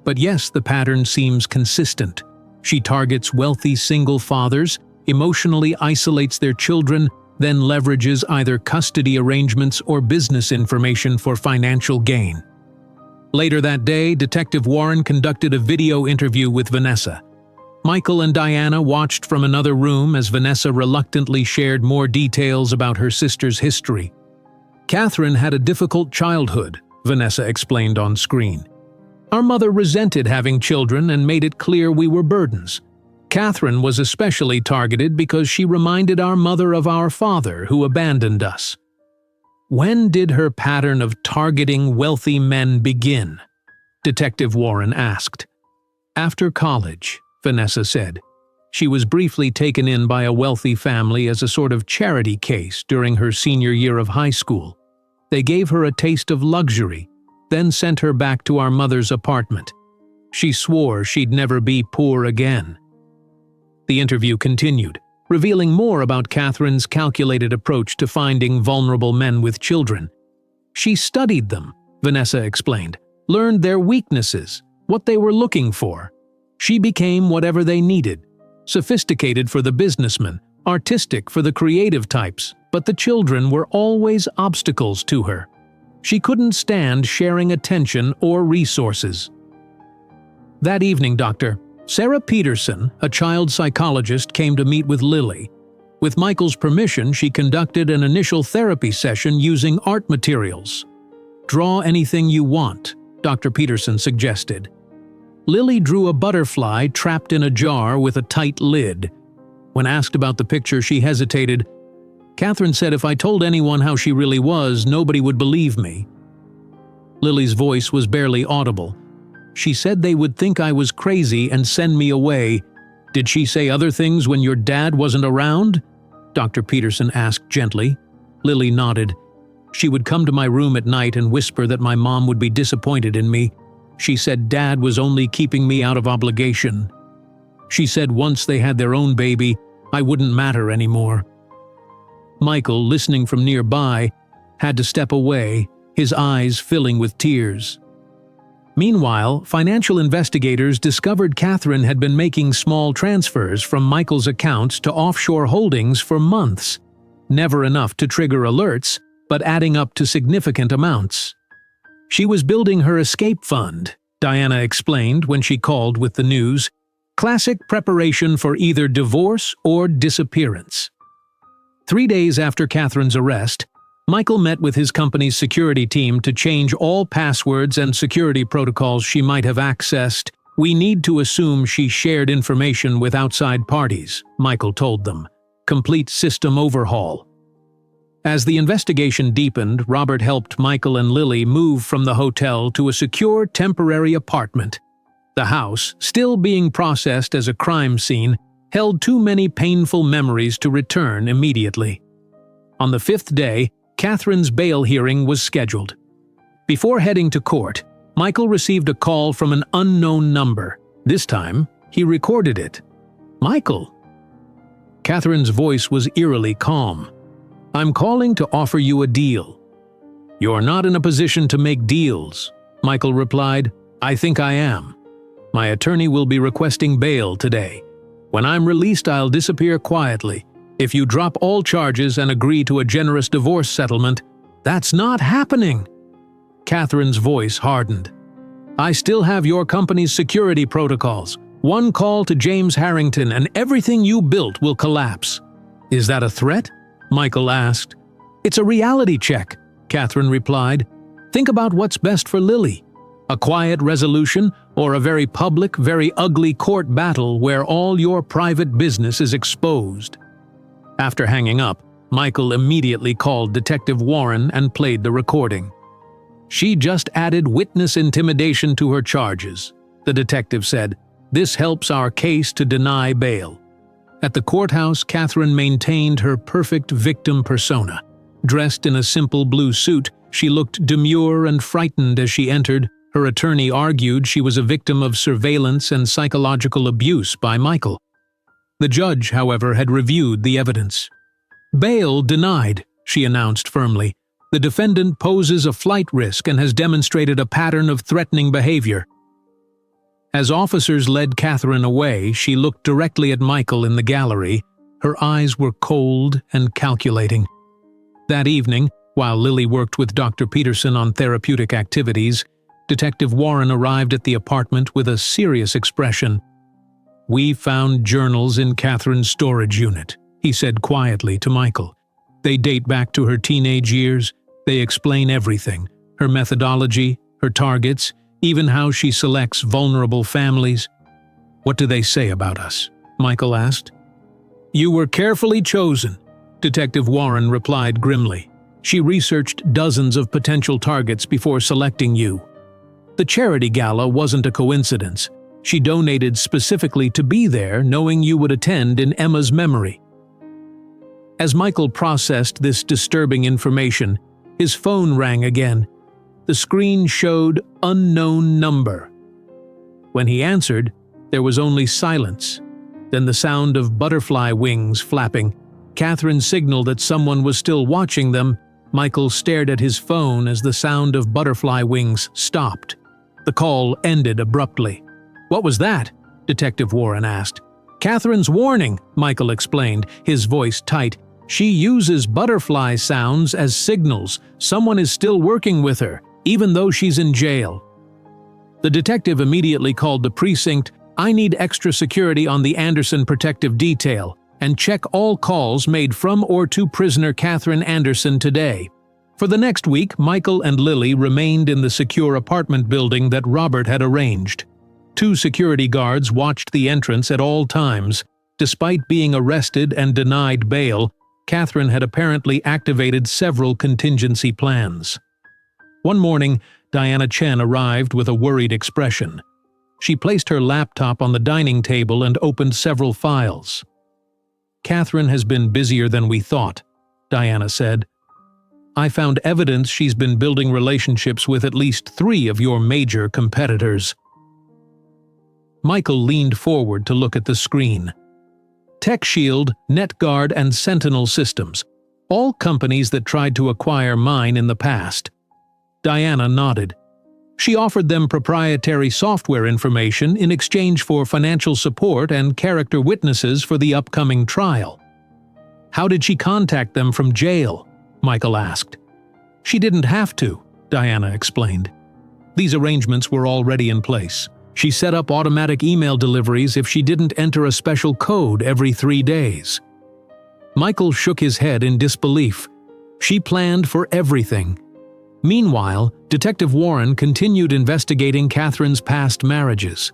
But yes, the pattern seems consistent. She targets wealthy single fathers, emotionally isolates their children, then leverages either custody arrangements or business information for financial gain." Later that day, Detective Warren conducted a video interview with Vanessa. Michael and Diana watched from another room as Vanessa reluctantly shared more details about her sister's history. "Catherine had a difficult childhood," Vanessa explained on screen. "Our mother resented having children and made it clear we were burdens. Catherine was especially targeted because she reminded our mother of our father who abandoned us." "When did her pattern of targeting wealthy men begin?" Detective Warren asked. "After college," Vanessa said. "She was briefly taken in by a wealthy family as a sort of charity case during her senior year of high school. They gave her a taste of luxury, then sent her back to our mother's apartment. She swore she'd never be poor again." The interview continued, revealing more about Catherine's calculated approach to finding vulnerable men with children. "She studied them," Vanessa explained, "learned their weaknesses, what they were looking for. She became whatever they needed, sophisticated for the businessmen, artistic for the creative types, but the children were always obstacles to her. She couldn't stand sharing attention or resources." That evening, Dr. Sarah Peterson, a child psychologist, came to meet with Lily. With Michael's permission, she conducted an initial therapy session using art materials. "Draw anything you want," Dr. Peterson suggested. Lily drew a butterfly trapped in a jar with a tight lid. When asked about the picture, she hesitated. "Catherine said if I told anyone how she really was, nobody would believe me." Lily's voice was barely audible, She said they would think I was crazy and send me away. Did she say other things when your dad wasn't around? Dr. Peterson asked gently. Lily nodded. She would come to my room at night and whisper that my mom would be disappointed in me. She said Dad was only keeping me out of obligation. She said once they had their own baby, I wouldn't matter anymore. Michael, listening from nearby, had to step away, his eyes filling with tears. Meanwhile, financial investigators discovered Catherine had been making small transfers from Michael's accounts to offshore holdings for months. Never enough to trigger alerts, but adding up to significant amounts. She was building her escape fund, Diana explained when she called with the news. Classic preparation for either divorce or disappearance. 3 days after Catherine's arrest, Michael met with his company's security team to change all passwords and security protocols she might have accessed. We need to assume she shared information with outside parties, Michael told them. Complete system overhaul. As the investigation deepened, Robert helped Michael and Lily move from the hotel to a secure temporary apartment. The house, still being processed as a crime scene, held too many painful memories to return immediately. On the 5th day, Catherine's bail hearing was scheduled. Before heading to court, Michael received a call from an unknown number. This time, he recorded it. Michael. Catherine's voice was eerily calm. I'm calling to offer you a deal. You're not in a position to make deals, Michael replied. I think I am. My attorney will be requesting bail today. When I'm released, I'll disappear quietly. If you drop all charges and agree to a generous divorce settlement, that's not happening. Catherine's voice hardened. I still have your company's security protocols. One call to James Harrington and everything you built will collapse. Is that a threat? Michael asked. It's a reality check, Catherine replied. Think about what's best for Lily. A quiet resolution or a very public, very ugly court battle where all your private business is exposed. After hanging up, Michael immediately called Detective Warren and played the recording. She just added witness intimidation to her charges, the detective said. This helps our case to deny bail. At the courthouse, Catherine maintained her perfect victim persona. Dressed in a simple blue suit, she looked demure and frightened as she entered. Her attorney argued she was a victim of surveillance and psychological abuse by Michael. The judge, however, had reviewed the evidence. Bail denied, she announced firmly. The defendant poses a flight risk and has demonstrated a pattern of threatening behavior. As officers led Catherine away, she looked directly at Michael in the gallery. Her eyes were cold and calculating. That evening, while Lily worked with Dr. Peterson on therapeutic activities, Detective Warren arrived at the apartment with a serious expression. We found journals in Catherine's storage unit, he said quietly to Michael. They date back to her teenage years. They explain everything, her methodology, her targets, even how she selects vulnerable families. What do they say about us? Michael asked. You were carefully chosen, Detective Warren replied grimly. She researched dozens of potential targets before selecting you. The charity gala wasn't a coincidence. She donated specifically to be there, knowing you would attend in Emma's memory. As Michael processed this disturbing information, his phone rang again. The screen showed unknown number. When he answered, there was only silence, then the sound of butterfly wings flapping. Catherine signaled that someone was still watching them. Michael stared at his phone as the sound of butterfly wings stopped. The call ended abruptly. What was that? Detective Warren asked. Catherine's warning, Michael explained, his voice tight. She uses butterfly sounds as signals. Someone is still working with her, even though she's in jail. The detective immediately called the precinct. I need extra security on the Anderson protective detail, and check all calls made from or to prisoner Catherine Anderson today. For the next week, Michael and Lily remained in the secure apartment building that Robert had arranged. 2 security guards watched the entrance at all times. Despite being arrested and denied bail, Catherine had apparently activated several contingency plans. One morning, Diana Chen arrived with a worried expression. She placed her laptop on the dining table and opened several files. "Catherine has been busier than we thought," Diana said. "I found evidence she's been building relationships with at least 3 of your major competitors." Michael leaned forward to look at the screen. TechShield, NetGuard, and Sentinel Systems, all companies that tried to acquire mine in the past. Diana nodded. She offered them proprietary software information in exchange for financial support and character witnesses for the upcoming trial. "How did she contact them from jail?" Michael asked. "She didn't have to," Diana explained. "These arrangements were already in place. She set up automatic email deliveries if she didn't enter a special code every 3 days." Michael shook his head in disbelief. She planned for everything. Meanwhile, Detective Warren continued investigating Catherine's past marriages.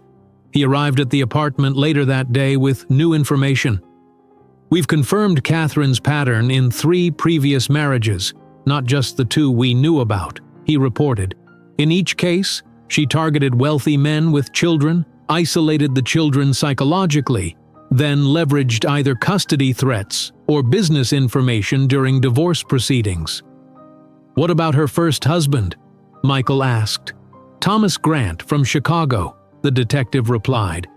He arrived at the apartment later that day with new information. "We've confirmed Catherine's pattern in 3 previous marriages, not just the 2 we knew about," he reported. "In each case, she targeted wealthy men with children, isolated the children psychologically, then leveraged either custody threats or business information during divorce proceedings." "What about her first husband?" Michael asked. "Thomas Grant from Chicago," the detective replied.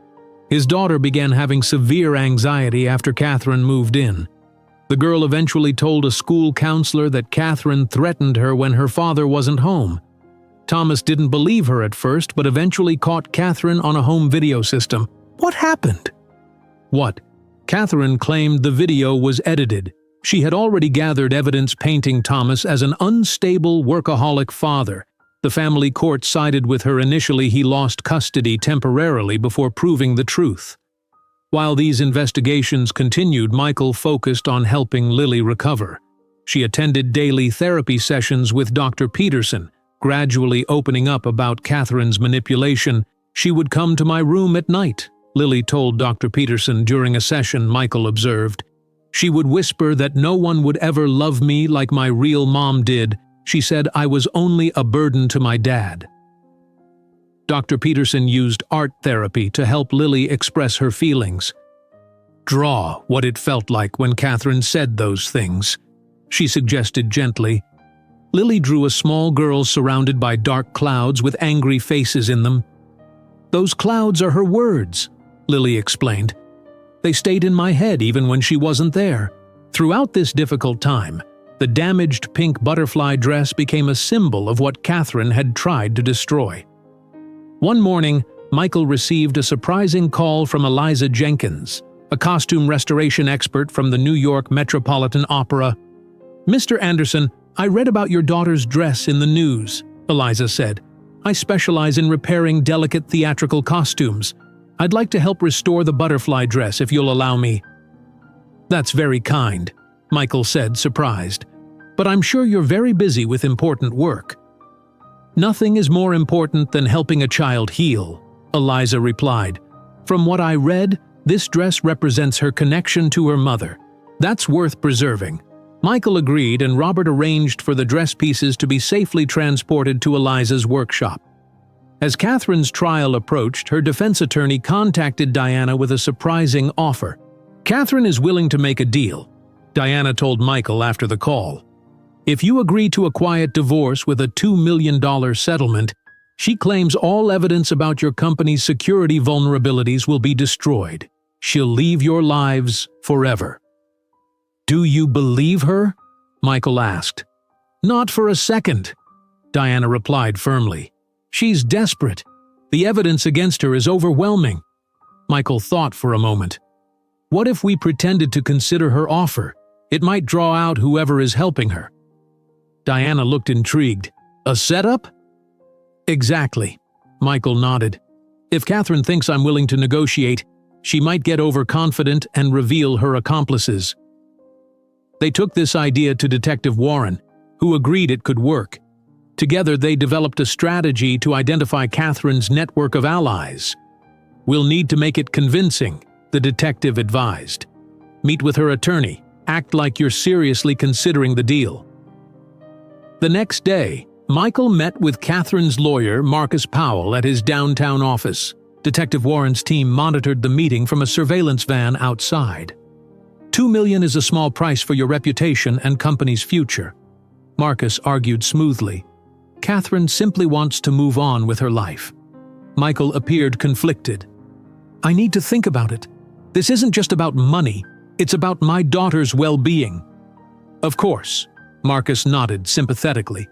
"His daughter began having severe anxiety after Catherine moved in. The girl eventually told a school counselor that Catherine threatened her when her father wasn't home. Thomas didn't believe her at first, but eventually caught Catherine on a home video system." "What happened?" "What?" Catherine claimed the video was edited. She had already gathered evidence painting Thomas as an unstable, workaholic father. The family court sided with her initially. He lost custody temporarily before proving the truth. While these investigations continued, Michael focused on helping Lily recover. She attended daily therapy sessions with Dr. Peterson, gradually opening up about Catherine's manipulation. "She would come to my room at night," Lily told Dr. Peterson during a session Michael observed. "She would whisper that no one would ever love me like my real mom did. She said I was only a burden to my dad." Dr. Peterson used art therapy to help Lily express her feelings. "Draw what it felt like when Catherine said those things," she suggested gently. Lily drew a small girl surrounded by dark clouds with angry faces in them. "Those clouds are her words," Lily explained. "They stayed in my head even when she wasn't there. Throughout this difficult time, the damaged pink butterfly dress became a symbol of what Catherine had tried to destroy." One morning, Michael received a surprising call from Eliza Jenkins, a costume restoration expert from the New York Metropolitan Opera. "Mr. Anderson, I read about your daughter's dress in the news," Eliza said. "I specialize in repairing delicate theatrical costumes. I'd like to help restore the butterfly dress if you'll allow me." "That's very kind," Michael said, surprised. "But I'm sure you're very busy with important work." "Nothing is more important than helping a child heal," Eliza replied. "From what I read, this dress represents her connection to her mother. That's worth preserving." Michael agreed, and Robert arranged for the dress pieces to be safely transported to Eliza's workshop. As Catherine's trial approached, her defense attorney contacted Diana with a surprising offer. "Catherine is willing to make a deal," Diana told Michael after the call. "If you agree to a quiet divorce with a $2 million settlement, she claims all evidence about your company's security vulnerabilities will be destroyed. She'll leave your lives forever." "Do you believe her?" Michael asked. "Not for a second," Diana replied firmly. "She's desperate. The evidence against her is overwhelming." Michael thought for a moment. "What if we pretended to consider her offer? It might draw out whoever is helping her." Diana looked intrigued. "A setup?" "Exactly," Michael nodded. "If Catherine thinks I'm willing to negotiate, she might get overconfident and reveal her accomplices." They took this idea to Detective Warren, who agreed it could work. Together they developed a strategy to identify Catherine's network of allies. "We'll need to make it convincing," the detective advised. "Meet with her attorney. Act like you're seriously considering the deal." The next day, Michael met with Catherine's lawyer, Marcus Powell, at his downtown office. Detective Warren's team monitored the meeting from a surveillance van outside. $2 million is a small price for your reputation and company's future, Marcus argued smoothly. Catherine simply wants to move on with her life. Michael appeared conflicted. I need to think about it. This isn't just about money, it's about my daughter's well-being. Of course, Marcus nodded sympathetically.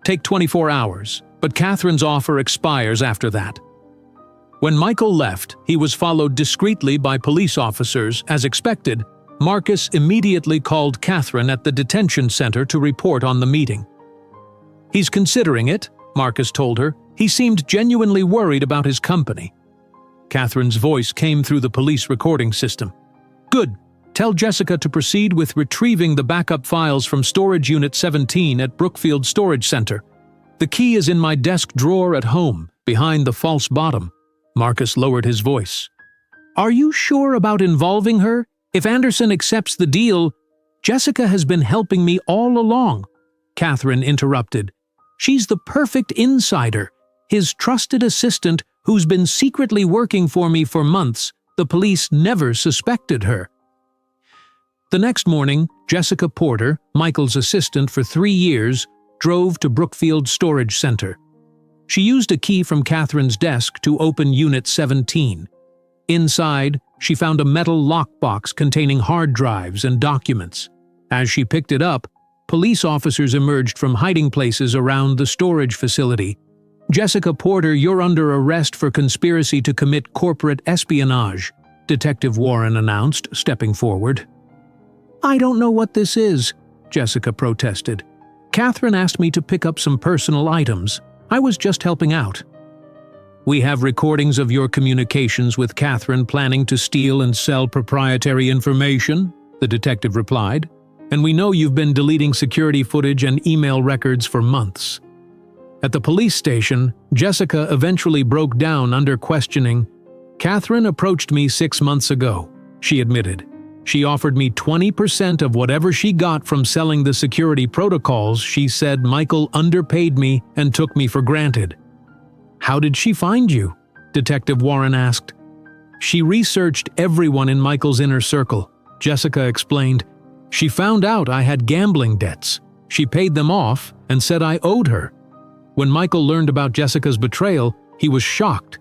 Take 24 hours, but Catherine's offer expires after that. When Michael left, he was followed discreetly by police officers. As expected, Marcus immediately called Catherine at the detention center to report on the meeting. He's considering it, Marcus told her. He seemed genuinely worried about his company. Catherine's voice came through the police recording system. Good. Tell Jessica to proceed with retrieving the backup files from Storage Unit 17 at Brookfield Storage Center. The key is in my desk drawer at home, behind the false bottom. Marcus lowered his voice. Are you sure about involving her? If Anderson accepts the deal, Jessica has been helping me all along. Catherine interrupted. She's the perfect insider, his trusted assistant who's been secretly working for me for months. The police never suspected her. The next morning, Jessica Porter, Michael's assistant for 3 years, drove to Brookfield Storage Center. She used a key from Catherine's desk to open Unit 17. Inside, she found a metal lockbox containing hard drives and documents. As she picked it up, police officers emerged from hiding places around the storage facility. Jessica Porter, you're under arrest for conspiracy to commit corporate espionage, Detective Warren announced, stepping forward. I don't know what this is, Jessica protested. Catherine asked me to pick up some personal items. I was just helping out. We have recordings of your communications with Catherine planning to steal and sell proprietary information, the detective replied, and we know you've been deleting security footage and email records for months. At the police station, Jessica eventually broke down under questioning. Catherine approached me 6 months ago, she admitted. She offered me 20% of whatever she got from selling the security protocols. She said Michael underpaid me and took me for granted. How did she find you? Detective Warren asked. She researched everyone in Michael's inner circle, Jessica explained. She found out I had gambling debts. She paid them off and said I owed her. When Michael learned about Jessica's betrayal, he was shocked.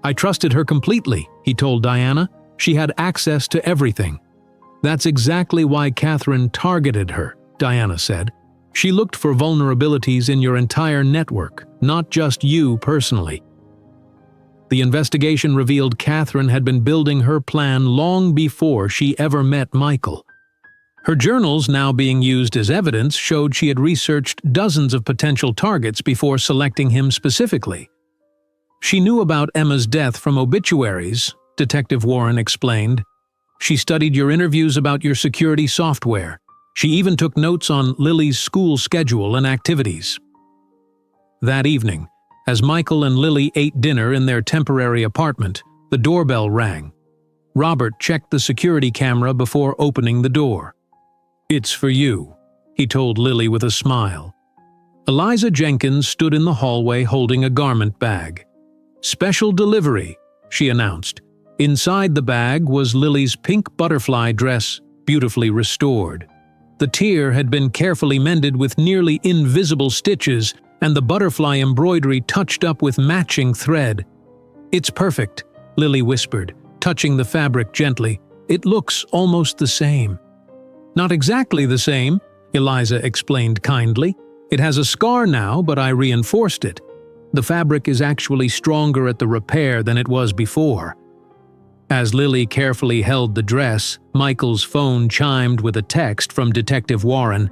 I trusted her completely, he told Diana. She had access to everything. That's exactly why Catherine targeted her, Diana said. She looked for vulnerabilities in your entire network, not just you personally. The investigation revealed Catherine had been building her plan long before she ever met Michael. Her journals, now being used as evidence, showed she had researched dozens of potential targets before selecting him specifically. She knew about Emma's death from obituaries, Detective Warren explained. She studied your interviews about your security software. She even took notes on Lily's school schedule and activities. That evening, as Michael and Lily ate dinner in their temporary apartment, the doorbell rang. Robert checked the security camera before opening the door. It's for you, he told Lily with a smile. Eliza Jenkins stood in the hallway holding a garment bag. Special delivery, she announced. Inside the bag was Lily's pink butterfly dress, beautifully restored. The tear had been carefully mended with nearly invisible stitches, and the butterfly embroidery touched up with matching thread. It's perfect, Lily whispered, touching the fabric gently. It looks almost the same. Not exactly the same, Eliza explained kindly. It has a scar now, but I reinforced it. The fabric is actually stronger at the repair than it was before. As Lily carefully held the dress, Michael's phone chimed with a text from Detective Warren.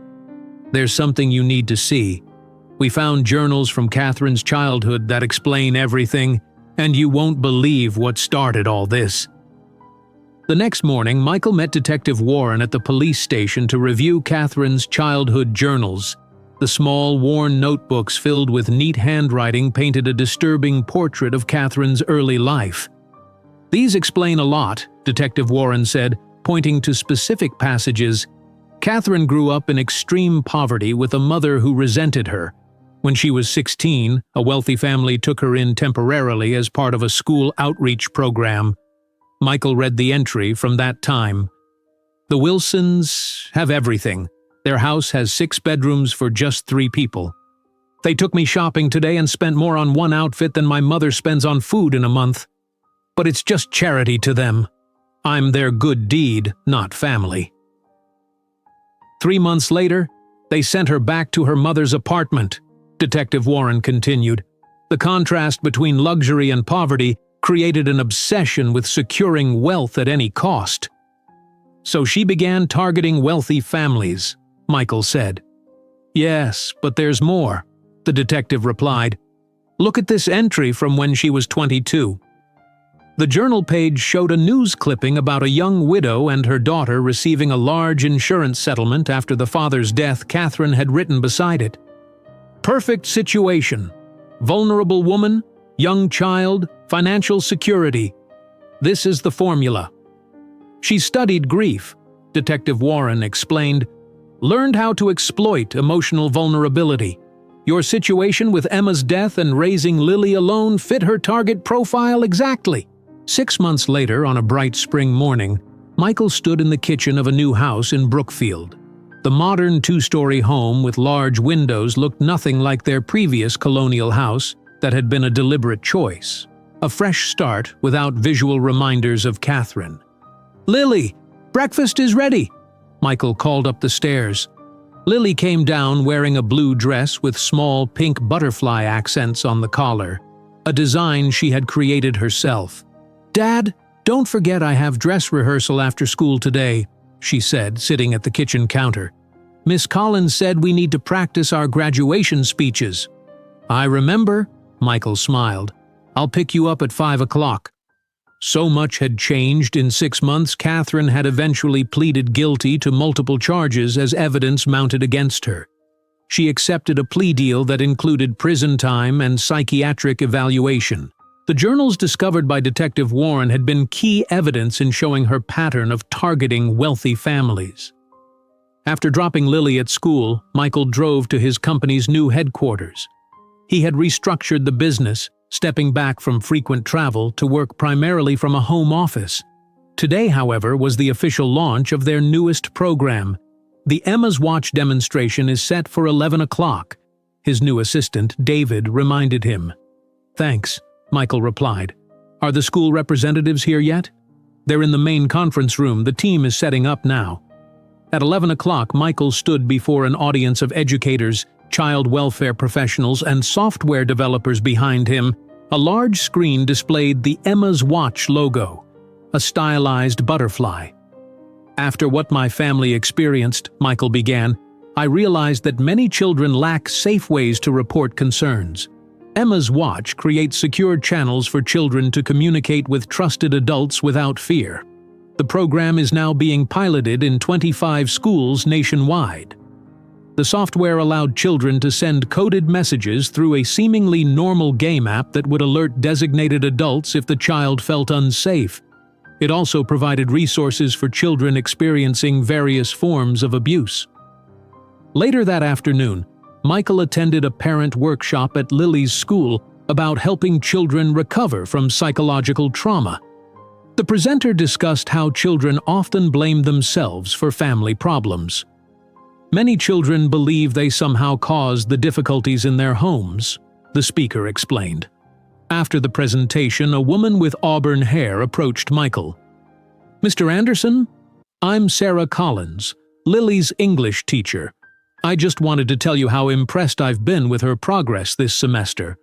There's something you need to see. We found journals from Catherine's childhood that explain everything, and you won't believe what started all this. The next morning, Michael met Detective Warren at the police station to review Catherine's childhood journals. The small, worn notebooks filled with neat handwriting painted a disturbing portrait of Catherine's early life. These explain a lot, Detective Warren said, pointing to specific passages. Catherine grew up in extreme poverty with a mother who resented her. When she was 16, a wealthy family took her in temporarily as part of a school outreach program. Michael read the entry from that time. The Wilsons have everything. Their house has 6 bedrooms for just 3 people. They took me shopping today and spent more on one outfit than my mother spends on food in a month. But it's just charity to them. I'm their good deed, not family. 3 months later, they sent her back to her mother's apartment, Detective Warren continued. The contrast between luxury and poverty created an obsession with securing wealth at any cost. So she began targeting wealthy families, Michael said. Yes, but there's more, the detective replied. Look at this entry from when she was 22. The journal page showed a news clipping about a young widow and her daughter receiving a large insurance settlement after the father's death. Catherine had written beside it, "Perfect situation. Vulnerable woman, young child, financial security. This is the formula." She studied grief, Detective Warren explained, learned how to exploit emotional vulnerability. Your situation with Emma's death and raising Lily alone fit her target profile exactly. 6 months later, on a bright spring morning, Michael stood in the kitchen of a new house in Brookfield. The modern 2-story home with large windows looked nothing like their previous colonial house that had been a deliberate choice. A fresh start without visual reminders of Catherine. "Lily, breakfast is ready," Michael called up the stairs. Lily came down wearing a blue dress with small pink butterfly accents on the collar, a design she had created herself. "Dad, don't forget I have dress rehearsal after school today," she said, sitting at the kitchen counter. "Miss Collins said we need to practice our graduation speeches." "I remember," Michael smiled. "I'll pick you up at 5 o'clock. So much had changed in 6 months. Catherine had eventually pleaded guilty to multiple charges as evidence mounted against her. She accepted a plea deal that included prison time and psychiatric evaluation. The journals discovered by Detective Warren had been key evidence in showing her pattern of targeting wealthy families. After dropping Lily at school, Michael drove to his company's new headquarters. He had restructured the business, stepping back from frequent travel to work primarily from a home office. Today, however, was the official launch of their newest program. The Emma's Watch demonstration is set for 11 o'clock. His new assistant, David, reminded him. "Thanks," Michael replied. "Are the school representatives here yet?" "They're in the main conference room. The team is setting up now." At 11 o'clock, Michael stood before an audience of educators, child welfare professionals, and software developers behind him. A large screen displayed the Emma's Watch logo, a stylized butterfly. "After what my family experienced," Michael began, "I realized that many children lack safe ways to report concerns. Emma's Watch creates secure channels for children to communicate with trusted adults without fear. The program is now being piloted in 25 schools nationwide." The software allowed children to send coded messages through a seemingly normal game app that would alert designated adults if the child felt unsafe. It also provided resources for children experiencing various forms of abuse. Later that afternoon, Michael attended a parent workshop at Lily's school about helping children recover from psychological trauma. The presenter discussed how children often blame themselves for family problems. Many children believe they somehow caused the difficulties in their homes, the speaker explained. After the presentation, a woman with auburn hair approached Michael. "Mr. Anderson, I'm Sarah Collins, Lily's English teacher. I just wanted to tell you how impressed I've been with her progress this semester."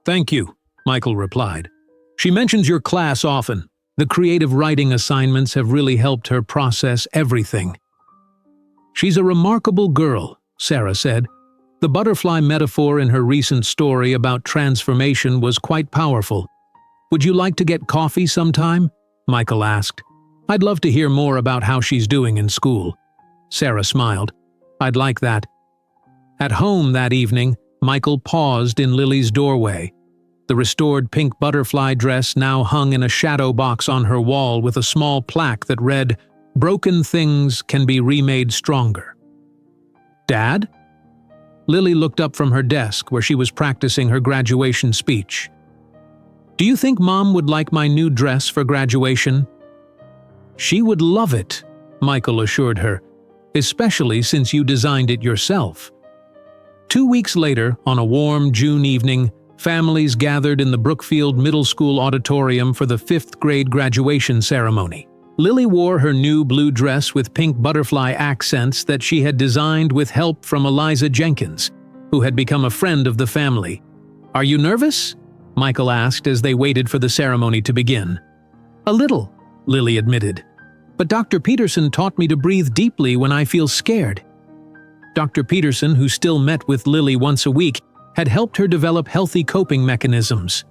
"Thank you," Michael replied. "She mentions your class often. The creative writing assignments have really helped her process everything." "She's a remarkable girl," Sarah said. The butterfly metaphor in her recent story about transformation was quite powerful. "Would you like to get coffee sometime?" Michael asked. "I'd love to hear more about how she's doing in school." Sarah smiled. "I'd like that." At home that evening, Michael paused in Lily's doorway. The restored pink butterfly dress now hung in a shadow box on her wall with a small plaque that read, "Broken things can be remade stronger." "Dad?" Lily looked up from her desk where she was practicing her graduation speech. "Do you think Mom would like my new dress for graduation?" "She would love it," Michael assured her, "especially since you designed it yourself." 2 weeks later, on a warm June evening, families gathered in the Brookfield Middle School auditorium for the 5th grade graduation ceremony. Lily wore her new blue dress with pink butterfly accents that she had designed with help from Eliza Jenkins, who had become a friend of the family. "Are you nervous?" Michael asked as they waited for the ceremony to begin. "A little," Lily admitted. "But Dr. Peterson taught me to breathe deeply when I feel scared." Dr. Peterson, who still met with Lily once a week, had helped her develop healthy coping mechanisms.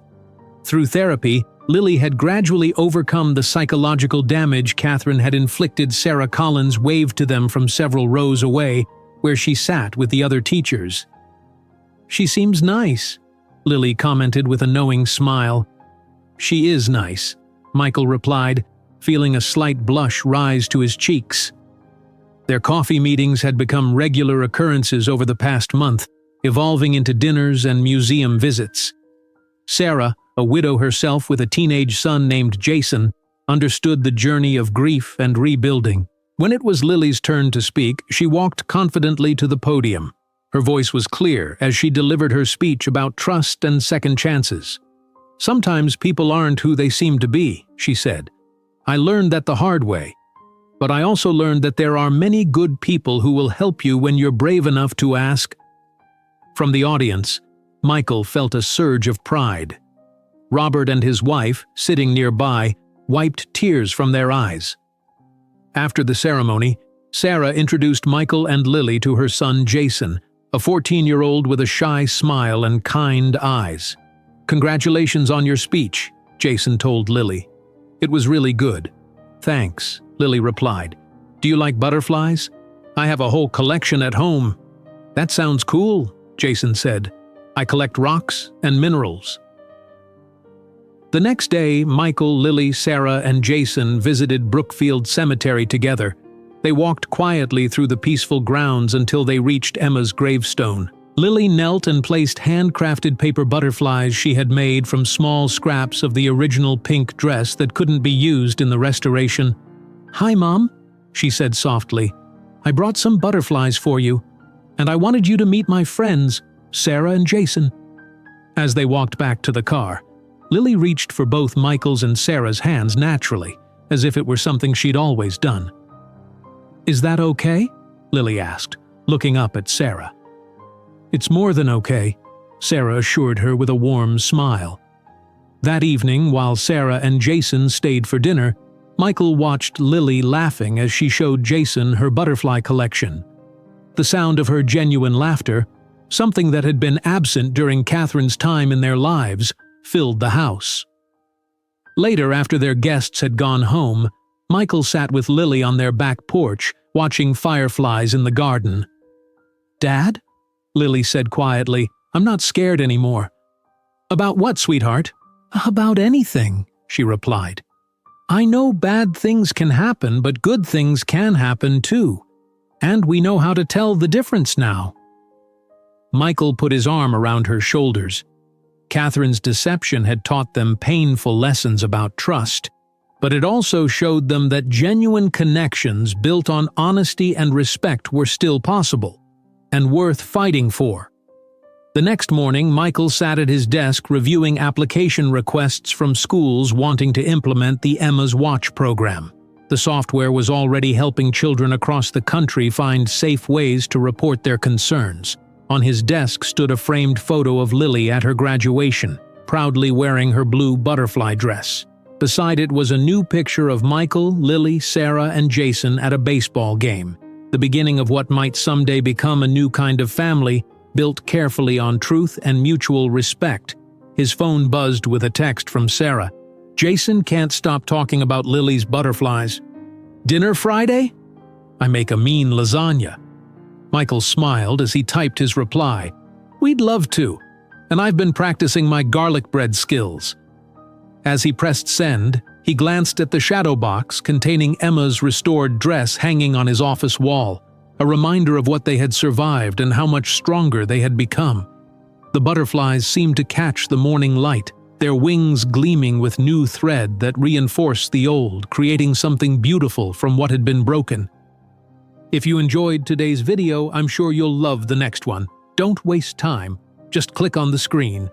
Through therapy, Lily had gradually overcome the psychological damage Catherine had inflicted. Sarah Collins waved to them from several rows away, where she sat with the other teachers. "She seems nice," Lily commented with a knowing smile. "She is nice," Michael replied, feeling a slight blush rise to his cheeks. Their coffee meetings had become regular occurrences over the past month, evolving into dinners and museum visits. Sarah, a widow herself with a teenage son named Jason, understood the journey of grief and rebuilding. When it was Lily's turn to speak, she walked confidently to the podium. Her voice was clear as she delivered her speech about trust and second chances. "Sometimes people aren't who they seem to be," she said. "I learned that the hard way. But I also learned that there are many good people who will help you when you're brave enough to ask." From the audience, Michael felt a surge of pride. Robert and his wife, sitting nearby, wiped tears from their eyes. After the ceremony, Sarah introduced Michael and Lily to her son Jason, a 14-year-old with a shy smile and kind eyes. "Congratulations on your speech," Jason told Lily. "It was really good." "Thanks," Lily replied. "Do you like butterflies? I have a whole collection at home." "That sounds cool," Jason said. "I collect rocks and minerals." The next day, Michael, Lily, Sarah, and Jason visited Brookfield Cemetery together. They walked quietly through the peaceful grounds until they reached Emma's gravestone. Lily knelt and placed handcrafted paper butterflies she had made from small scraps of the original pink dress that couldn't be used in the restoration. "Hi, Mom," she said softly. "I brought some butterflies for you, and I wanted you to meet my friends, Sarah and Jason." As they walked back to the car, Lily reached for both Michael's and Sarah's hands naturally, as if it were something she'd always done. "Is that okay?" Lily asked, looking up at Sarah. "It's more than okay," Sarah assured her with a warm smile. That evening, while Sarah and Jason stayed for dinner, Michael watched Lily laughing as she showed Jason her butterfly collection. The sound of her genuine laughter, something that had been absent during Catherine's time in their lives, filled the house. Later, after their guests had gone home, Michael sat with Lily on their back porch, watching fireflies in the garden. "Dad?" Lily said quietly, "I'm not scared anymore." "About what, sweetheart?" "About anything," she replied. "I know bad things can happen, but good things can happen too. And we know how to tell the difference now." Michael put his arm around her shoulders. Catherine's deception had taught them painful lessons about trust, but it also showed them that genuine connections built on honesty and respect were still possible, and worth fighting for. The next morning, Michael sat at his desk reviewing application requests from schools wanting to implement the Emma's Watch program. The software was already helping children across the country find safe ways to report their concerns. On his desk stood a framed photo of Lily at her graduation, proudly wearing her blue butterfly dress. Beside it was a new picture of Michael, Lily, Sarah, and Jason at a baseball game, the beginning of what might someday become a new kind of family, built carefully on truth and mutual respect. His phone buzzed with a text from Sarah. "Jason can't stop talking about Lily's butterflies. Dinner Friday? I make a mean lasagna." Michael smiled as he typed his reply. "We'd love to, and I've been practicing my garlic bread skills." As he pressed send, he glanced at the shadow box containing Emma's restored dress hanging on his office wall. a reminder of what they had survived and how much stronger they had become. The butterflies seemed to catch the morning light, their wings gleaming with new thread that reinforced the old, creating something beautiful from what had been broken. If you enjoyed today's video, I'm sure you'll love the next one. Don't waste time. Just click on the screen.